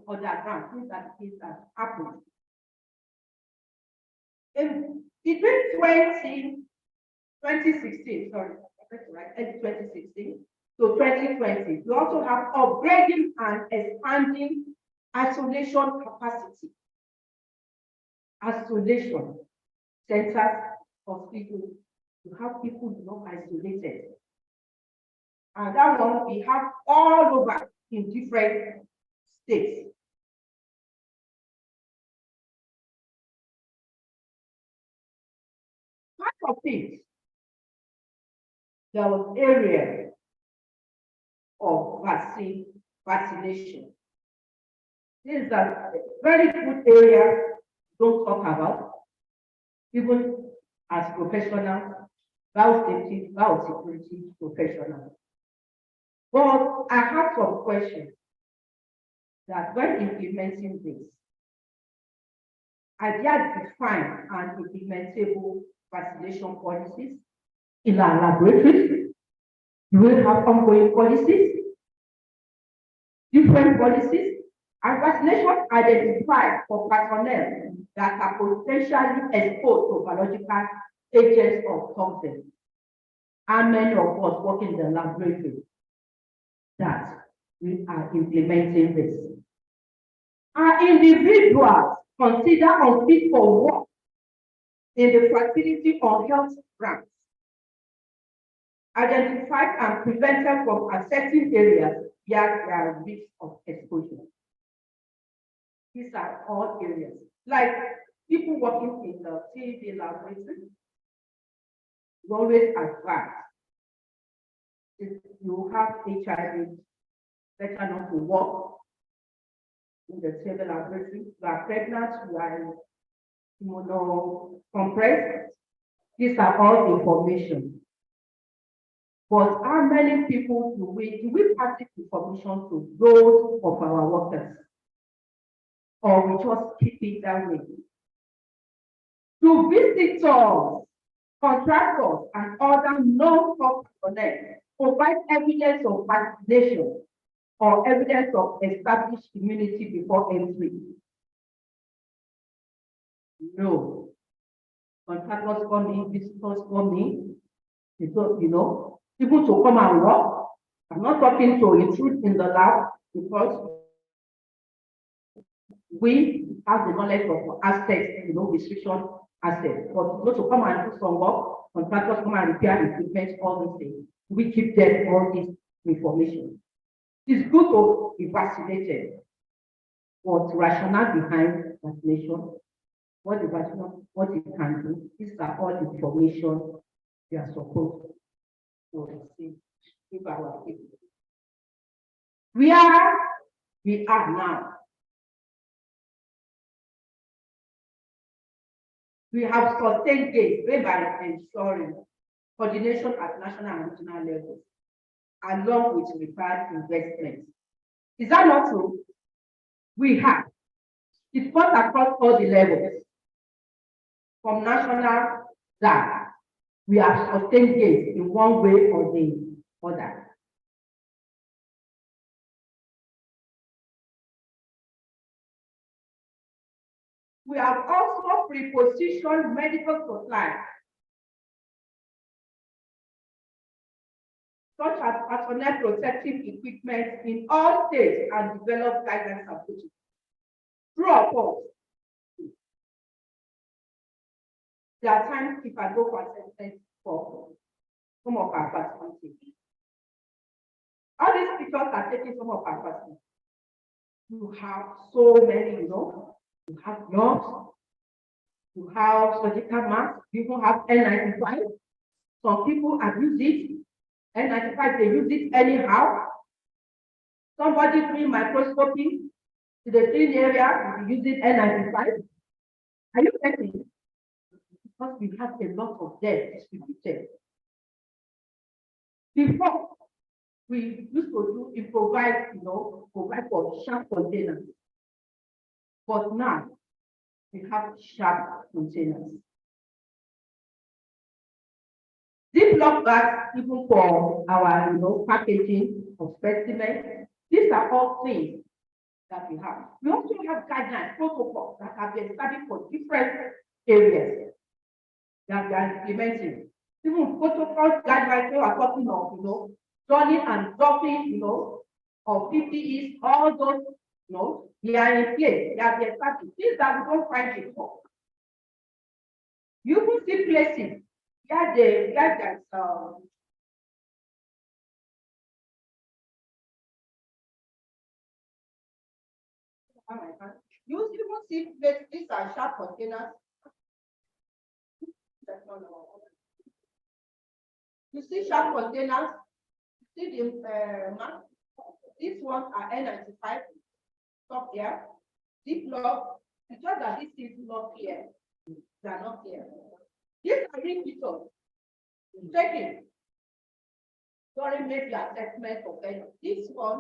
on the ground, these are the things that happen. In between 2016, sorry, and 2016 to 2020, we also have upgrading and expanding isolation capacity. Isolation centers, hospitals, you have people isolated. And that one we have all over in different states. Part of it, there was area of vaccination. This is a very good area don't talk about, even as professionals, biosafety, biosecurity professionals. But I have some questions that when implementing this, are there defined and implementable vaccination policies in our laboratories? Do we have ongoing policies? Different policies? Are vaccination identified for personnel that are potentially exposed to biological agents or toxins? And many of us work in the laboratory that we are implementing this. Are individuals considered unfit for work in the facility or health grants? Identified and prevented from accessing areas where there are risks of exposure. These are all areas. Like people working in the TB laboratory, we always advise if you have HIV, better not to work in the TB laboratory. You are pregnant, you are immunocompressed. These are all information But how many people do we pass this information to those of our workers? Or we just keep it that way? To visitors, contractors, and other non-profit connect provide evidence of vaccination or evidence of established immunity before entry. No. Contractors come in, visitors come in, because, you know, people to come and work. I'm not talking to intrude in the lab because we have the knowledge of assets, you know, restriction assets. But not to come and do some work, contractors come and repair equipment, all these things. We keep them all this information. It's good to be vaccinated. What's rationale behind vaccination? What the vaccination, what it can do? These are all information we are supposed to see. Give our people. Where we are now, we have sustained gains by ensuring coordination at national and regional levels, along with required investments. Is that not true? We have. It's not across all the levels. From national down, we have sustained gains in one way or the other. We have also prepositioned medical supplies, such as personal protective equipment in all states and developed guidance approaches. True or false? There are times if I go for assessment for some of our facilities. All these pictures are taking some of our facilities. You have so many, you know, you have gloves, you have surgical masks, people have N95. Some people abuse it. N95, they use it anyhow. Somebody doing microscopy to the clean area, using N95. Are you getting it? Because we have a lot of them distributed. Before, we used to improvise, you know, provide for sharp containers. But now, we have sharp containers. Ziploc bags, even for our, you know, packaging of specimens. These are all things that we have. We also have guidelines, protocols that have been established for different areas that we are implementing. Even protocols, guidelines, we are talking of, you know, donning and doffing, you know, of PPEs, all those, you know, they are in place, they have been established. Things that we don't find before. You will see places where there's you even see places, these are sharp containers. You see sharp containers, you see the mask. These ones are N95, stop there. Ziploc, it's just that this is not clear. They are not clear. These are real pictures. Check it. During maybe assessment of any. This one,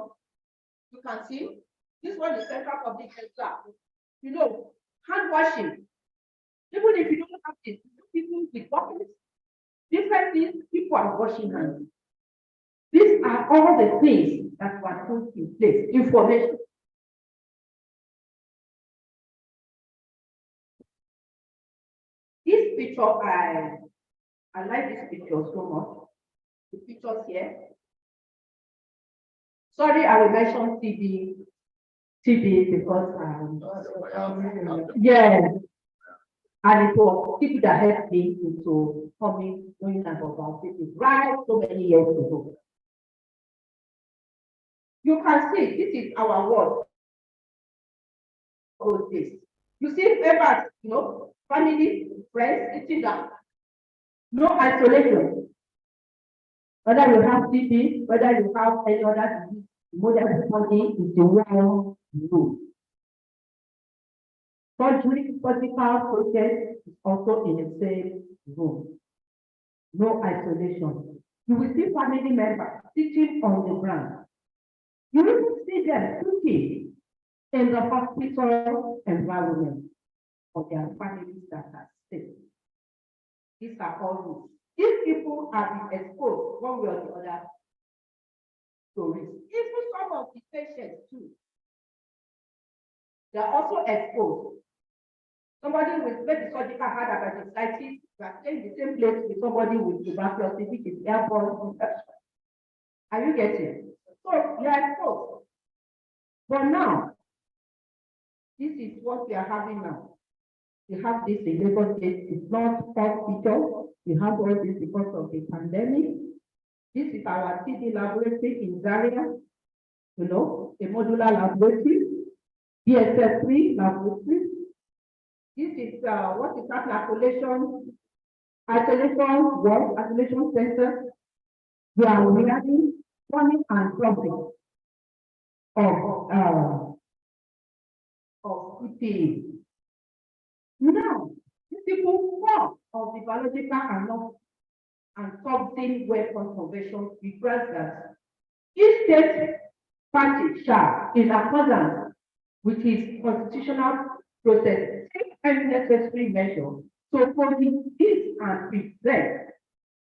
you can see, this one is central public health. You know, hand washing. Even if you don't have this, people with buckets, different things, people are washing hands. These are all the things that were put in place. Information. This picture, I like this picture so much. The pictures here. Sorry, I will mention TB because yeah. And it was people that helped me into coming, knowing about it right so many years ago. You can see this is our world. You see papers, you know, family, friends, sitting down. No isolation. Whether you have TB, whether you have any other disease, modern body is the one rule. Surgery, surgical process is also in the same room. No isolation. You will see family members sitting on the ground. You will see them cooking in the hospital environment of their families that are sick. These are all rules. These people are being exposed one way or the other to risk. Even some of the patients too, they are also exposed. Somebody with maybe surgical heart appendicitis, you are staying in the same place with somebody with tuberculosis, which is airborne infection. Are you getting? So you are exposed. But now, this is what we are having now. We have this in Lagos State. It's not hospital. We have all this because of the pandemic. This is our TB laboratory in Zaria, you know, a modular laboratory, DSS3 laboratory. This is what is that isolation center. We are running running and dropping of PPE. Now, these people fall of the biological and toxic weapon convention requires that each state party shall, in accordance with its constitutional process, take any necessary measure to prohibit and prevent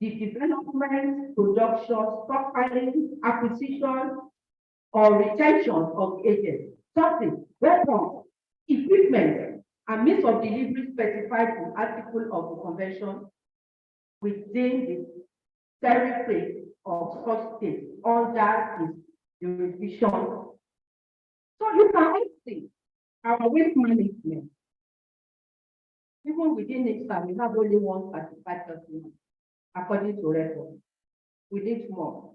the development, production, stockpiling, acquisition, or retention of agents, something, weapons, equipment, and means of delivery specified in Article of the Convention within the territory of such states under its jurisdiction. So you can also see our waste management. Even within NiBSA, we have only one certified person, according to record. We need more.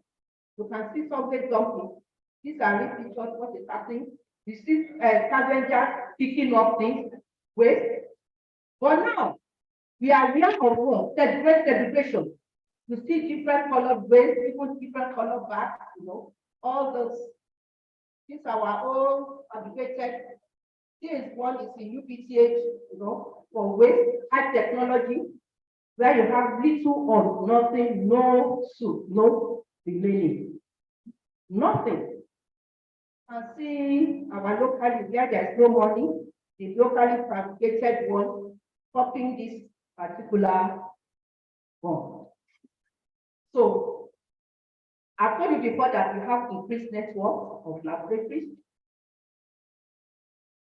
You can see something dumping. These are real pictures, what is happening. You see scavengers picking up things, waste. But now, we are aware of what? Segregation. You see different colored waste, even different colored bags, you know, all those. These are our own aggregated. This one is in UPTH, you know, for waste, high technology, where you have little or nothing, no soup, no remaining. Nothing. And see our locally, where there's no money, the locally fabricated one, copying this particular one. So, I've told you before that we have increased network of laboratories.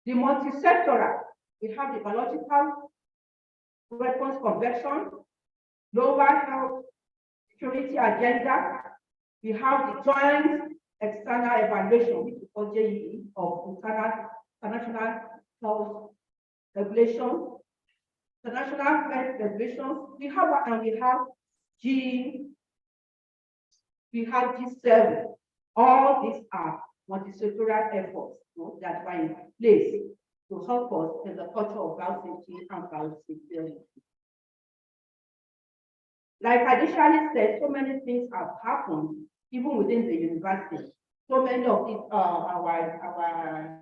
The multi-sectoral, we have the biological weapons convention, global health security agenda. We have the joint external evaluation, which is called JEE, of international health regulation, international health regulations. We have G, we have G7. All these are multi-sectoral efforts, you know, that are in place to help us in the culture of biosafety and biosecurity. Like I initially said, so many things have happened even within the university. So many of these our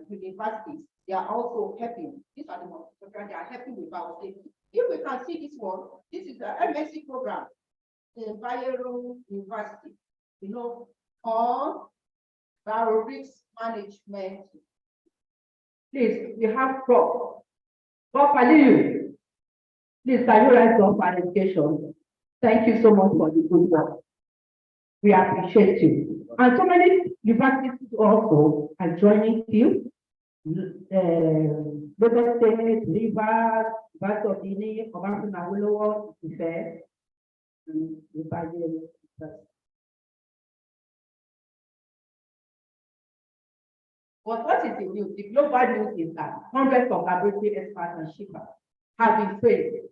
universities, they are also helping. These are the multi-sectoral, they are helping with biosafety. If we can see this one, this is the MSc program in Bayero University, you know, on biorisk management. Please, we have Prof. Aliyu. Please, can you write up an education? Thank you so much for the good work. We appreciate you. And so many universities also are joining you. Lagos State, Rivers, University of Guinea, Obafemi Awolowo, Ife, and Ibadan. But what is the news? The global news is that hundreds of laboratory experts and shippers have been trained.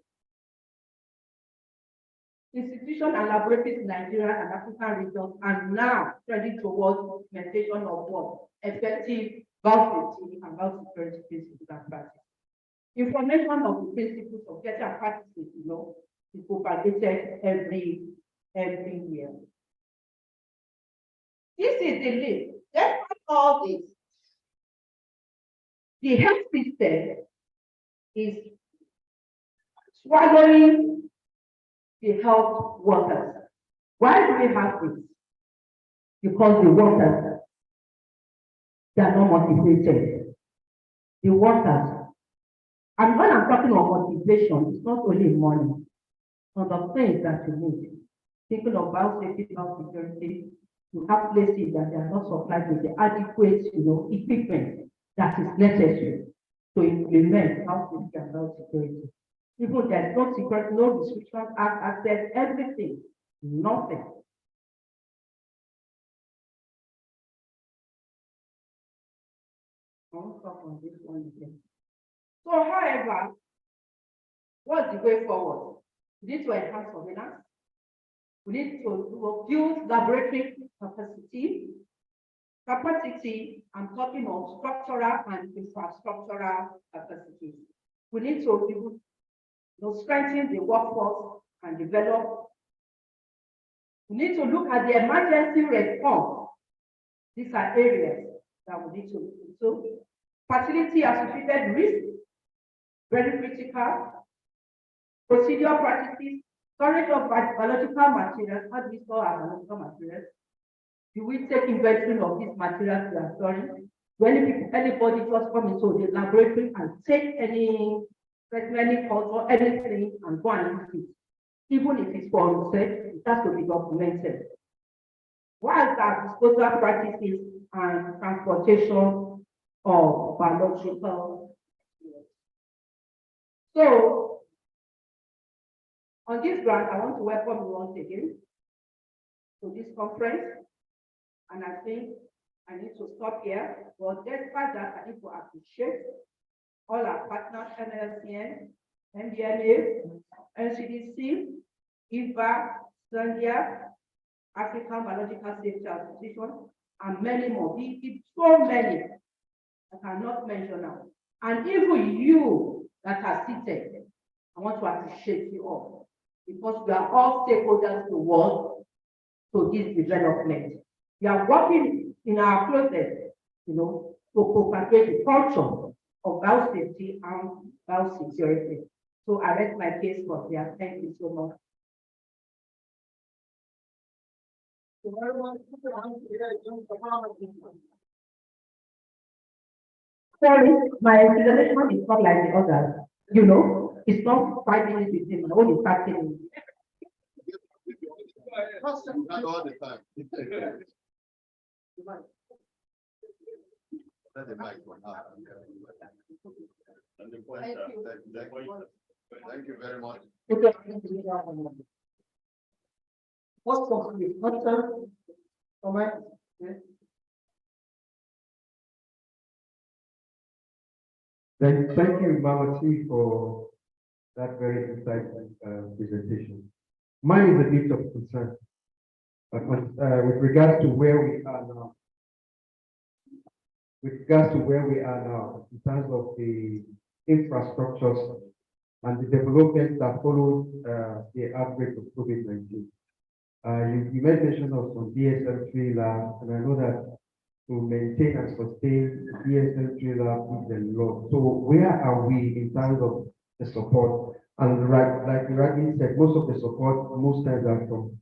Institutions and laboratories in Nigeria and African regions are now trending towards implementation of what? Effective biosafety and biosecurity principles and practices. Information of the principles of getting and practices, you know, is propagated everywhere. This is the list. Despite all this, the health system is swallowing the health workers. Why do we have this? Because the workers, they are not motivated. The workers, and when I'm talking about motivation, it's not only money. On the things that you need. Thinking of biosafety, biosecurity, you have places that they are not supplied with the adequate, equipment that is necessary to implement biosafety and biosecurity. Even there's no secret, no restriction, access, everything, nothing. I won't talk on this one again. So, however, what's the way forward? We need to enhance surveillance. We need to build laboratory capacity. I'm talking of structural and infrastructural capacity. We need to strengthen the workforce and develop. We need to look at the emergency response. These are areas that we need to look into. Fertility associated risk, very critical. Procedural practices, storage of biological materials. How do we store our biological materials? Do we take inventory of these materials we are storing? When anybody just come into the laboratory and take any culture, anything, and go and use it, even if it's for research, it has to be documented. What are disposal practices and transportation of biological materials? So, on this ground, I want to welcome you once again to this conference. And I think I need to stop here. But despite that, I need to appreciate all our partners, NLCN, MDMA, NCDC, IVA, Zambia, African Biological Safety Association, and many more. So many I cannot mention now. And even you that are seated, I want to appreciate you all, because we are all stakeholders to work to this development. We are working in our process, to propagate the culture of biosafety and biosecurity. So I rest my case for here. Thank you so much. Sorry, my presentation is not like the others. It's not 5 minutes between, only 30 minutes. Not all the time. That's the mic one. Thank you very much. What's complete? What comment? Thank you, Mama T, for that very insightful presentation. Mine is a bit of concern, but with regards to where we are now. With regards to where we are now, in terms of the infrastructures and the development that followed the outbreak of COVID-19. You made mention of some DSM-3 labs, and I know that to maintain and sustain DSM-3 lab is a lot. So where are we in terms of the support? And like you rightly said, most of the support most times are from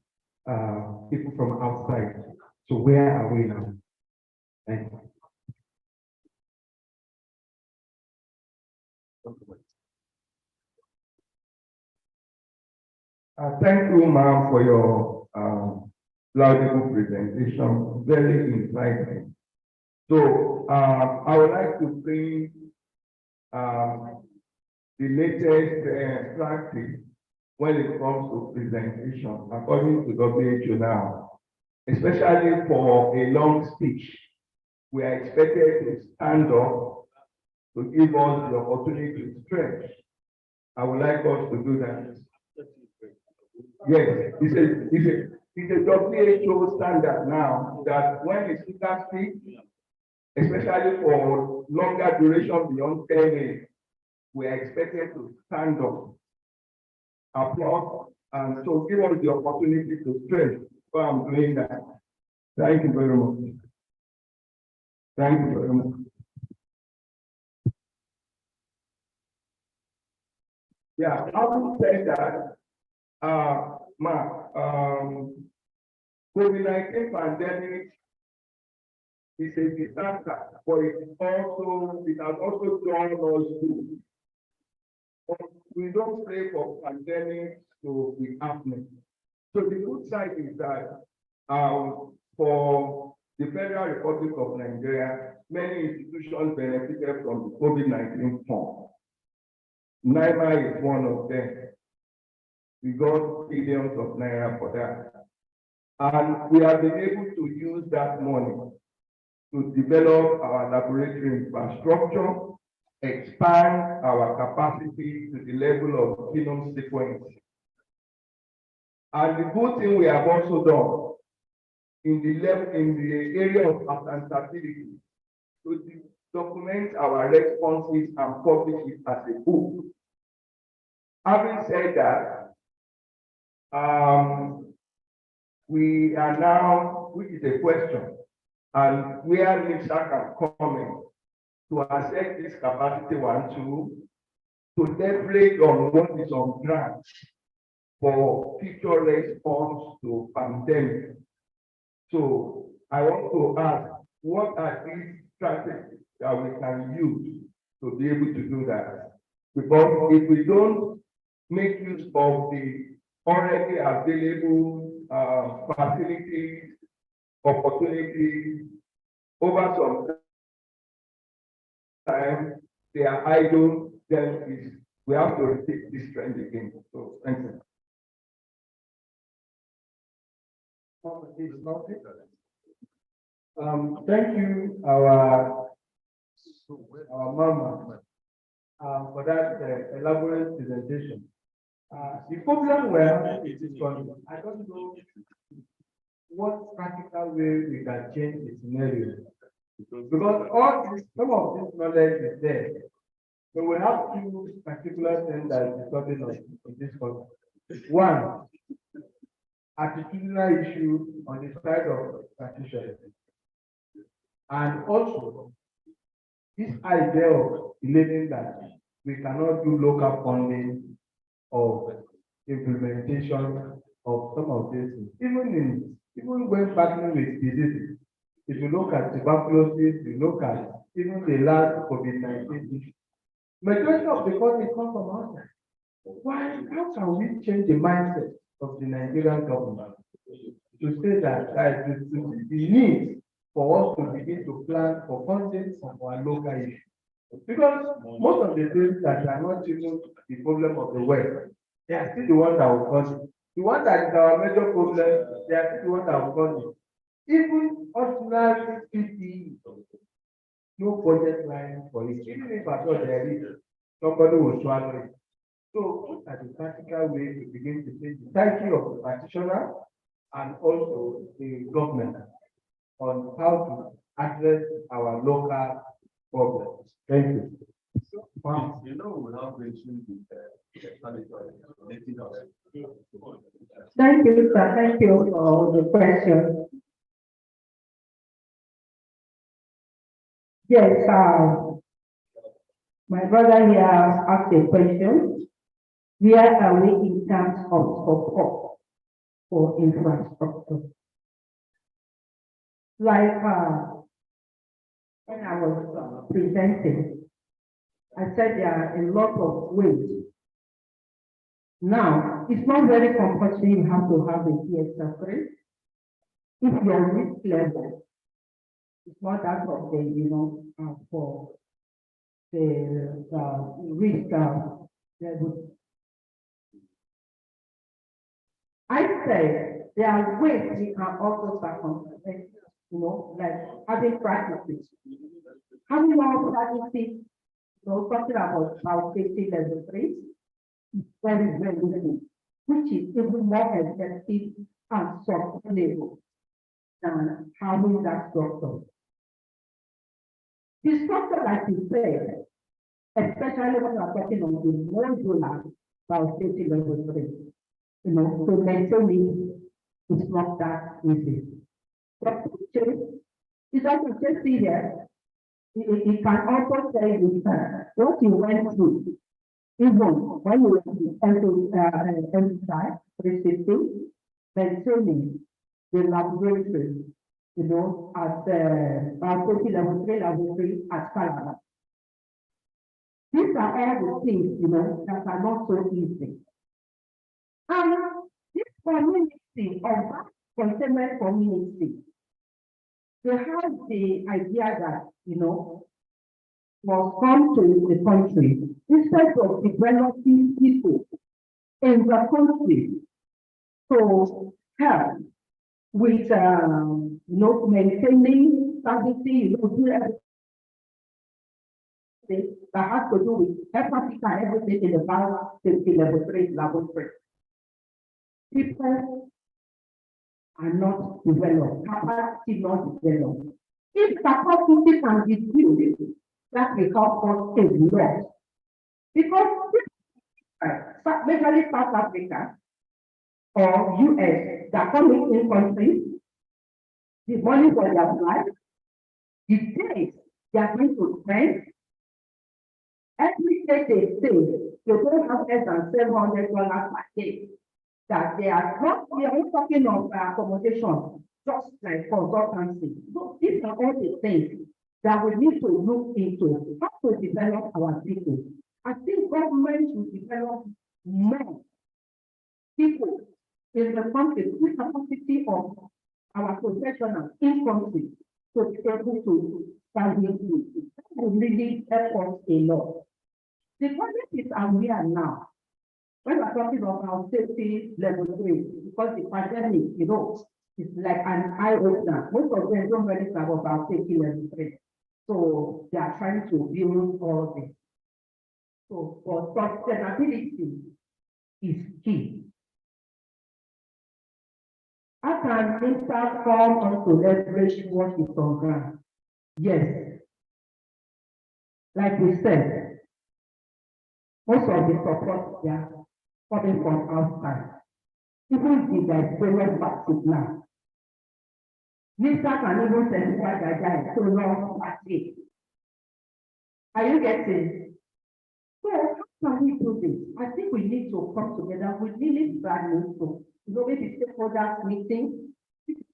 people from outside. So where are we now? Thank you. Thank you, ma'am, for your laudable presentation. Very insightful. So I would like to bring the latest practice when it comes to presentation, according to WHO now, especially for a long speech. We are expected to stand up to give us the opportunity to stretch. I would like us to do that. Yes, it's a WHO standard now that when a speaker speaks, especially for longer duration beyond 10 minutes, we are expected to stand up, applaud, and so give us the opportunity to stretch. So I'm doing that. Thank you very much. Thank you very much. Yeah, having said that, COVID-19 pandemic is a disaster, but it has also done us good. But we don't pray for pandemic to be happening. So the good side is that for the Federal Republic of Nigeria, many institutions benefited from the COVID-19 fund. NiBSA is one of them. We got billions of naira for that. And we have been able to use that money to develop our laboratory infrastructure, expand our capacity to the level of genome sequencing. And the good thing we have also done in the area of accountability to document our responses and publish it as a book. Having said that, we are now, which is a question, and where NiBSA can come in to assess this capacity 1, 2, to leverage on what is on ground for future response to pandemic. So I want to ask, what are these strategies that we can use to be able to do that? Because if we don't make use of the already available facilities, opportunities, over some time, they are idle, then we have to repeat this trend again. So thank you. Thank you, our mama, for that elaborate presentation. The problem we're having in this country, I don't know what practical way we can change the scenario. Because some of this knowledge is there. So we have two particular things that is disturbing us in this country. One, attitudinal issue on the side of practitioners. And also, this idea of believing that we cannot do local funding of implementation of some of this, even when partnering with diseases. If you look at tuberculosis, you look at even the last COVID-19 issue, majority of the country come from outside. Why? How can we change the mindset of the Nigerian government to say that the need for us to begin to plan for funding of our local issues? Because most of the things that are not even the problem of the West, they are still the ones that will cause it. The one that is our major problem, they are still the ones that will cause it. Even ordinary PPE, no budget line for it. Even if I thought there is, somebody will swallow it. So, as a practical way to begin to take the psyche of the practitioner and also the government on how to address our local problems. Thank you. You know, without mentioning Thank you, sir. Thank you for the question. Yes, my brother here asked a question. Where are we in terms of support for infrastructure? Like when I was presenting, I said there are a lot of ways. Now, it's not very compulsory you have to have a NiBSA. If your risk level is not that of the, for the risk level. I say there are ways we can also circumvent, like having practices. Having more practices, talking about safety level 3, very, very good, which is even more effective and sustainable than having that structure. The structure, like you said, especially when we're talking on the modular about safety level 3, to maintain it's not that easy. But it's like you just see here, it can also tell you what you went through even when you emphasize restricting, maintaining the laboratory, you know, at biosafety level 3 laboratory at Canada. These are all the things, you know, that are not so easy. And this community of containment community, they have the idea that, you know, must come to the country instead of developing people in the country to help with, you know, maintaining stability, you know, do everything that has to do with hepatitis and everything in the biosafety level 3 laboratory. People are not developed, capacity not developed. If capacity can be built, that will help us a lot. Because majorly South Africa or US, that coming in countries, the money for their flight, the days they are going to spend, every day they stay, they don't have less than $700 per day. That they are not, we are not talking of accommodation, just like consultancy. So these are all the things that we need to look into, how to develop our people. I think government should develop more people in the country, with capacity of our professionals in country to be able to stand into it. That will really help us a lot. The project is aware now. When we're talking about safety level 3, because the pandemic, you know, is like an eye-opener. Most of them don't really talk about safety level 3. So they are trying to build all this. So for sustainability is key. How can NiBSA come on to leverage what is on ground? Yes. Like we said, most of the support here coming from outside. Even the development practice now. NiBSA can even certify that guy so long practice. Are you getting? So how can we do this? I think we need to come together. We really need to, you know, maybe stakeholders meeting,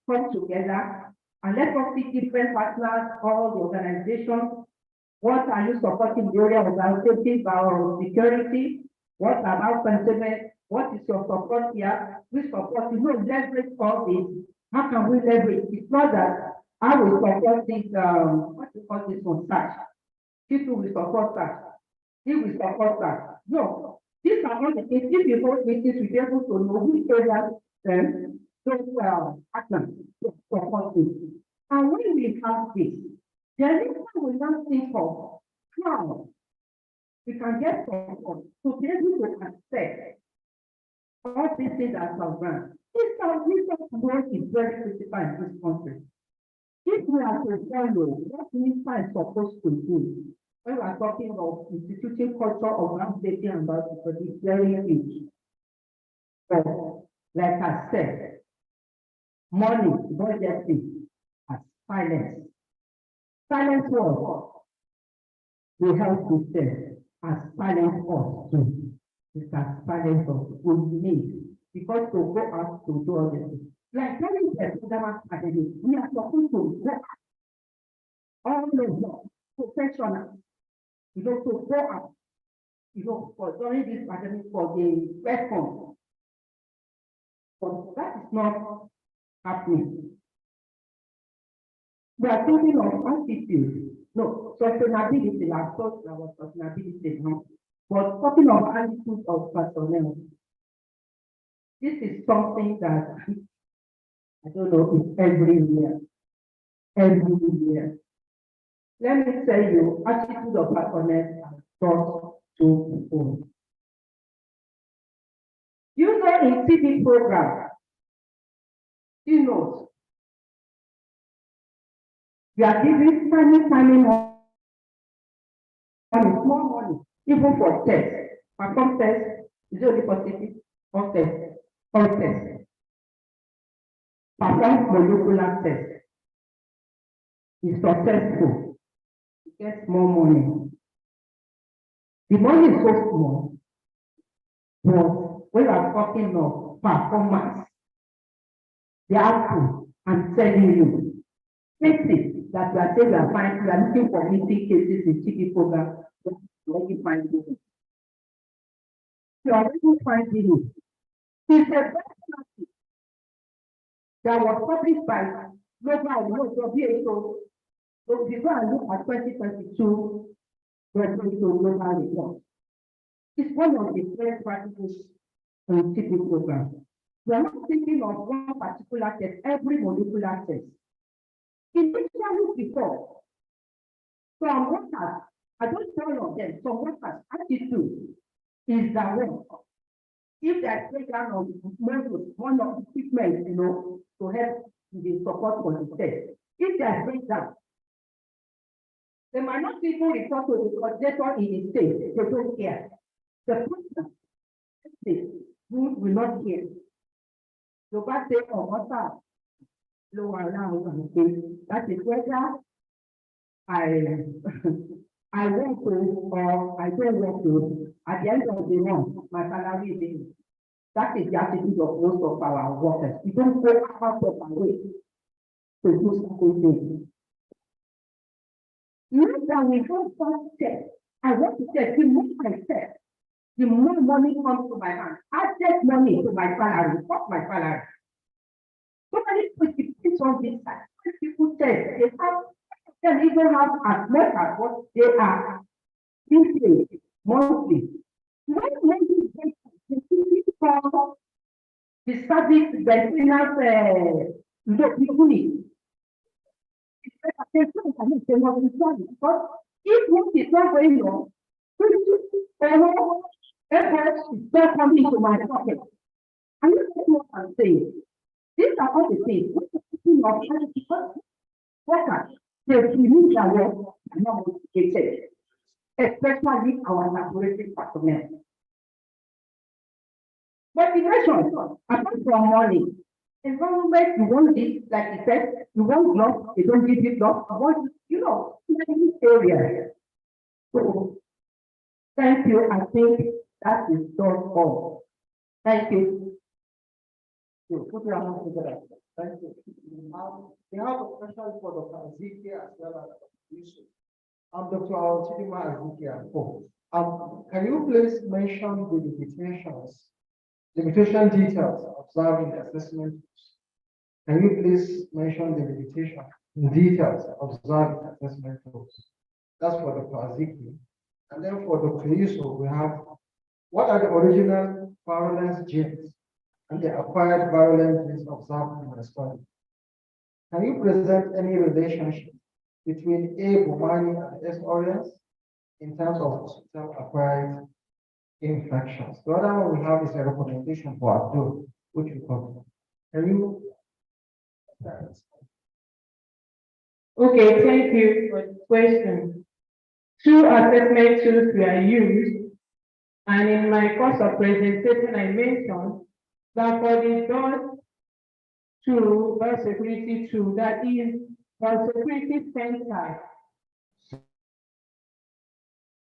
come together and let us see different partners, all the organizations. What are you supporting the area of safety, security? What about containment? What is your support here? We support, you know, leverage all this. How can we leverage? It's not that I will support this, what do you call this one, search. People will support that. He will support that. No, these are all the things. If you hold meetings, we'll be able to know which areas those actions to support this. And when we have this, then we will not think of how we can get support to be able to accept all these things that are run. This work is very critical in this country. If we are to follow what NiBSA is supposed to do, when we are talking of instituting culture of safety and biosecurity, it's very huge. But like I said, money, budgeting, as silence. Silence work will help system as silence us too. It's as silence us we need. Because to go out to do all this. Like when we are we are supposed to go all over professionals, you know, to go out, you know, for during this pandemic for the response. But that is not happening. We are thinking of attitude. No, sustainability, like thought about sustainability now. But talking of attitude of personnel. This is something that I don't know, is everywhere. Everywhere. Let me tell you, attitude of personnel are taught to people. You know, in TV program, you know, you are giving tiny money, small money, even for test. Perform test, is only positive, or test, or test. Perform molecular test. Is successful, you get more money. The money is so small, But we are talking of performance. The output I'm telling you. Cases that we are saying we are looking for missing cases in TB program, we already find it. We already find it. It's a best practice that was published by WHO. So if you go and look at 2022 global report, it's one of the best practices in TB program. We are not thinking of one particular test, every molecular test. Initially before, some workers, I don't tell all of them, some workers attitude is that way. If there's breakdown of one of the equipment, to help the support for the test, if there's breakdown, they might not even report to the coordinator in the state, they don't care. The person will not care. So God say, oh, what's up? Lower around that is whether I want to or I don't want to. At the end of the month, my salary is in. That is the attitude of most of our workers. We don't go out of our way to do something things. Now that we have some check, I want to say, the more I check, the more money comes to my hand. I take money to my salary, not my salary. So many people on this side. People say they can even have as much as what they are weekly, monthly. When you get the service maintenance unit, because if one is not going on, efforts is not coming to my pocket. Are you getting what I'm saying? These are all the things. Workers, they remove their work and not motivated, especially our laboratory personnel. Motivation, apart from money, environment, you want this, like you said, you want love, they don't give you love, many areas. So, thank you. I think that is all. Thank you. Put your hands together. Thank you. We have a question for Dr. Ezekiel as well as Dr. Yusuf. Dr. Chidima Ezekiel. Can you please mention the limitation details observed in the assessment? Can you please mention the limitation details observed in the assessment tools? That's for Dr. Ezekiel. And then for Dr. Yusuf, we have what are the original virulence genes and the acquired virulence genes observed in the study? Can you present any relationship between A. Bomani and S. aureus in terms of hospital-acquired infections? The other one we have is a recommendation for Abdul, which we cover. Can you? Okay, thank you for the question. Two assessment tools were used, and in my course of presentation, I mentioned that for the biosecurity tool, that is biosecurity center.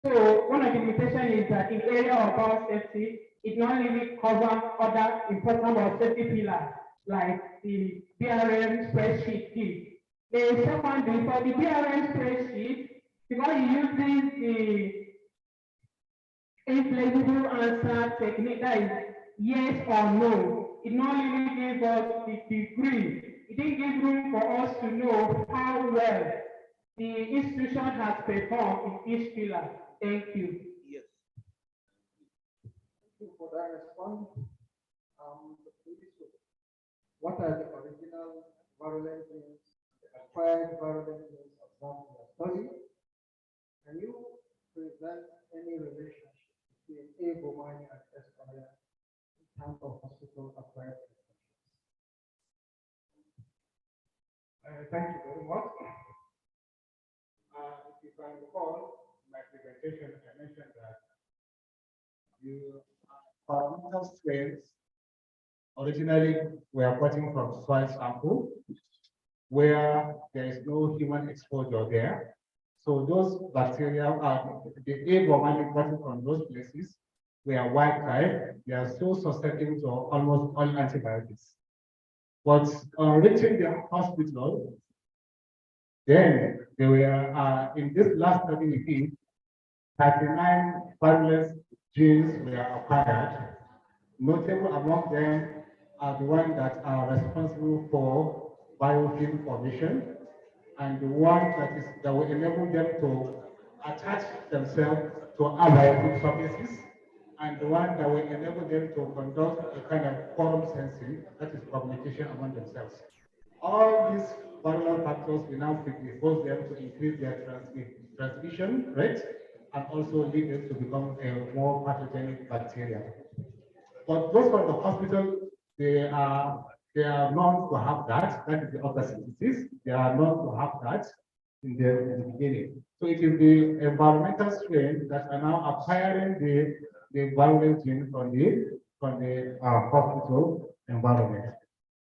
So one of the limitations is that in area of biosafety, it not really covers other important biosafety pillars like the BRM spreadsheet did. The second thing for the BRM spreadsheet, because it uses the inflexible answer technique, that is yes or no. It not really gives us the degree. It didn't give room for us to know how well the institution has performed in each pillar. Thank you. Yes. Thank you for that response. What are the original virulent genes, the acquired virulent genes observed in the study? Can you present any relationship between A. Bomani and S. aureus in terms of hospital-acquired infections? Thank you very much. If you can recall my presentation, I mentioned that Parameter strains originally were gotten from soil sample where there is no human exposure there. So those bacteria are the A. bomani gotten from those places were wild type, they are so susceptible to almost all antibiotics. But on reaching the hospital, then they were in this last study we did, 39 virulence genes were acquired. Notable among them are the ones that are responsible for biofilm formation, and the one that will enable them to attach themselves to abiotic surfaces, and the one that will enable them to conduct a kind of quorum sensing, that is communication among themselves. All these viral factors will now predispose them to increase their transmission rate and also lead them to become a more pathogenic bacteria. But those from the hospital, they are known to have that. That is the other synthesis. They are known to have that in the beginning. So it is the environmental strain that are now acquiring the virulent gene from the hospital environment.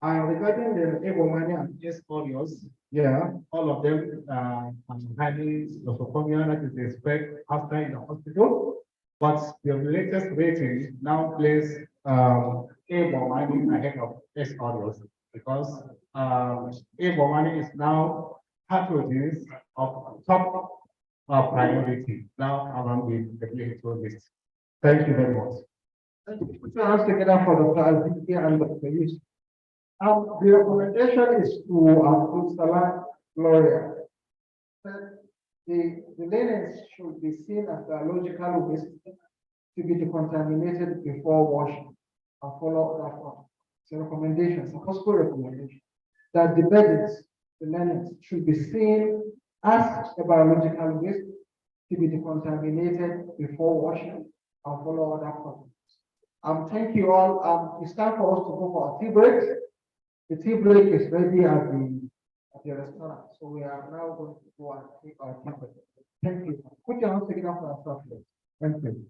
Regarding the Ebomani and S. aureus, yeah, all of them are highly nosocomial, that is the spread after in the hospital. But the latest rating now places Ebomani ahead of S. aureus because Ebomani is now pathogens of top priority now among the WHO list. Thank you very much. Thank you. Put your hands together for the clarity and the use. The recommendation is to approve Salah Gloria. The linens should be seen as biological waste to be decontaminated before washing and follow that one. It's a recommendation, it's a possible recommendation that the beddings, the linens should be seen as a biological waste to be decontaminated before washing and follow other protocols. Thank you all. It's time for us to go for a tea break. The tea break is ready at the restaurant. So we are now going to go and take our tea break. Thank you. Put your hands together for ourselves. Thank you.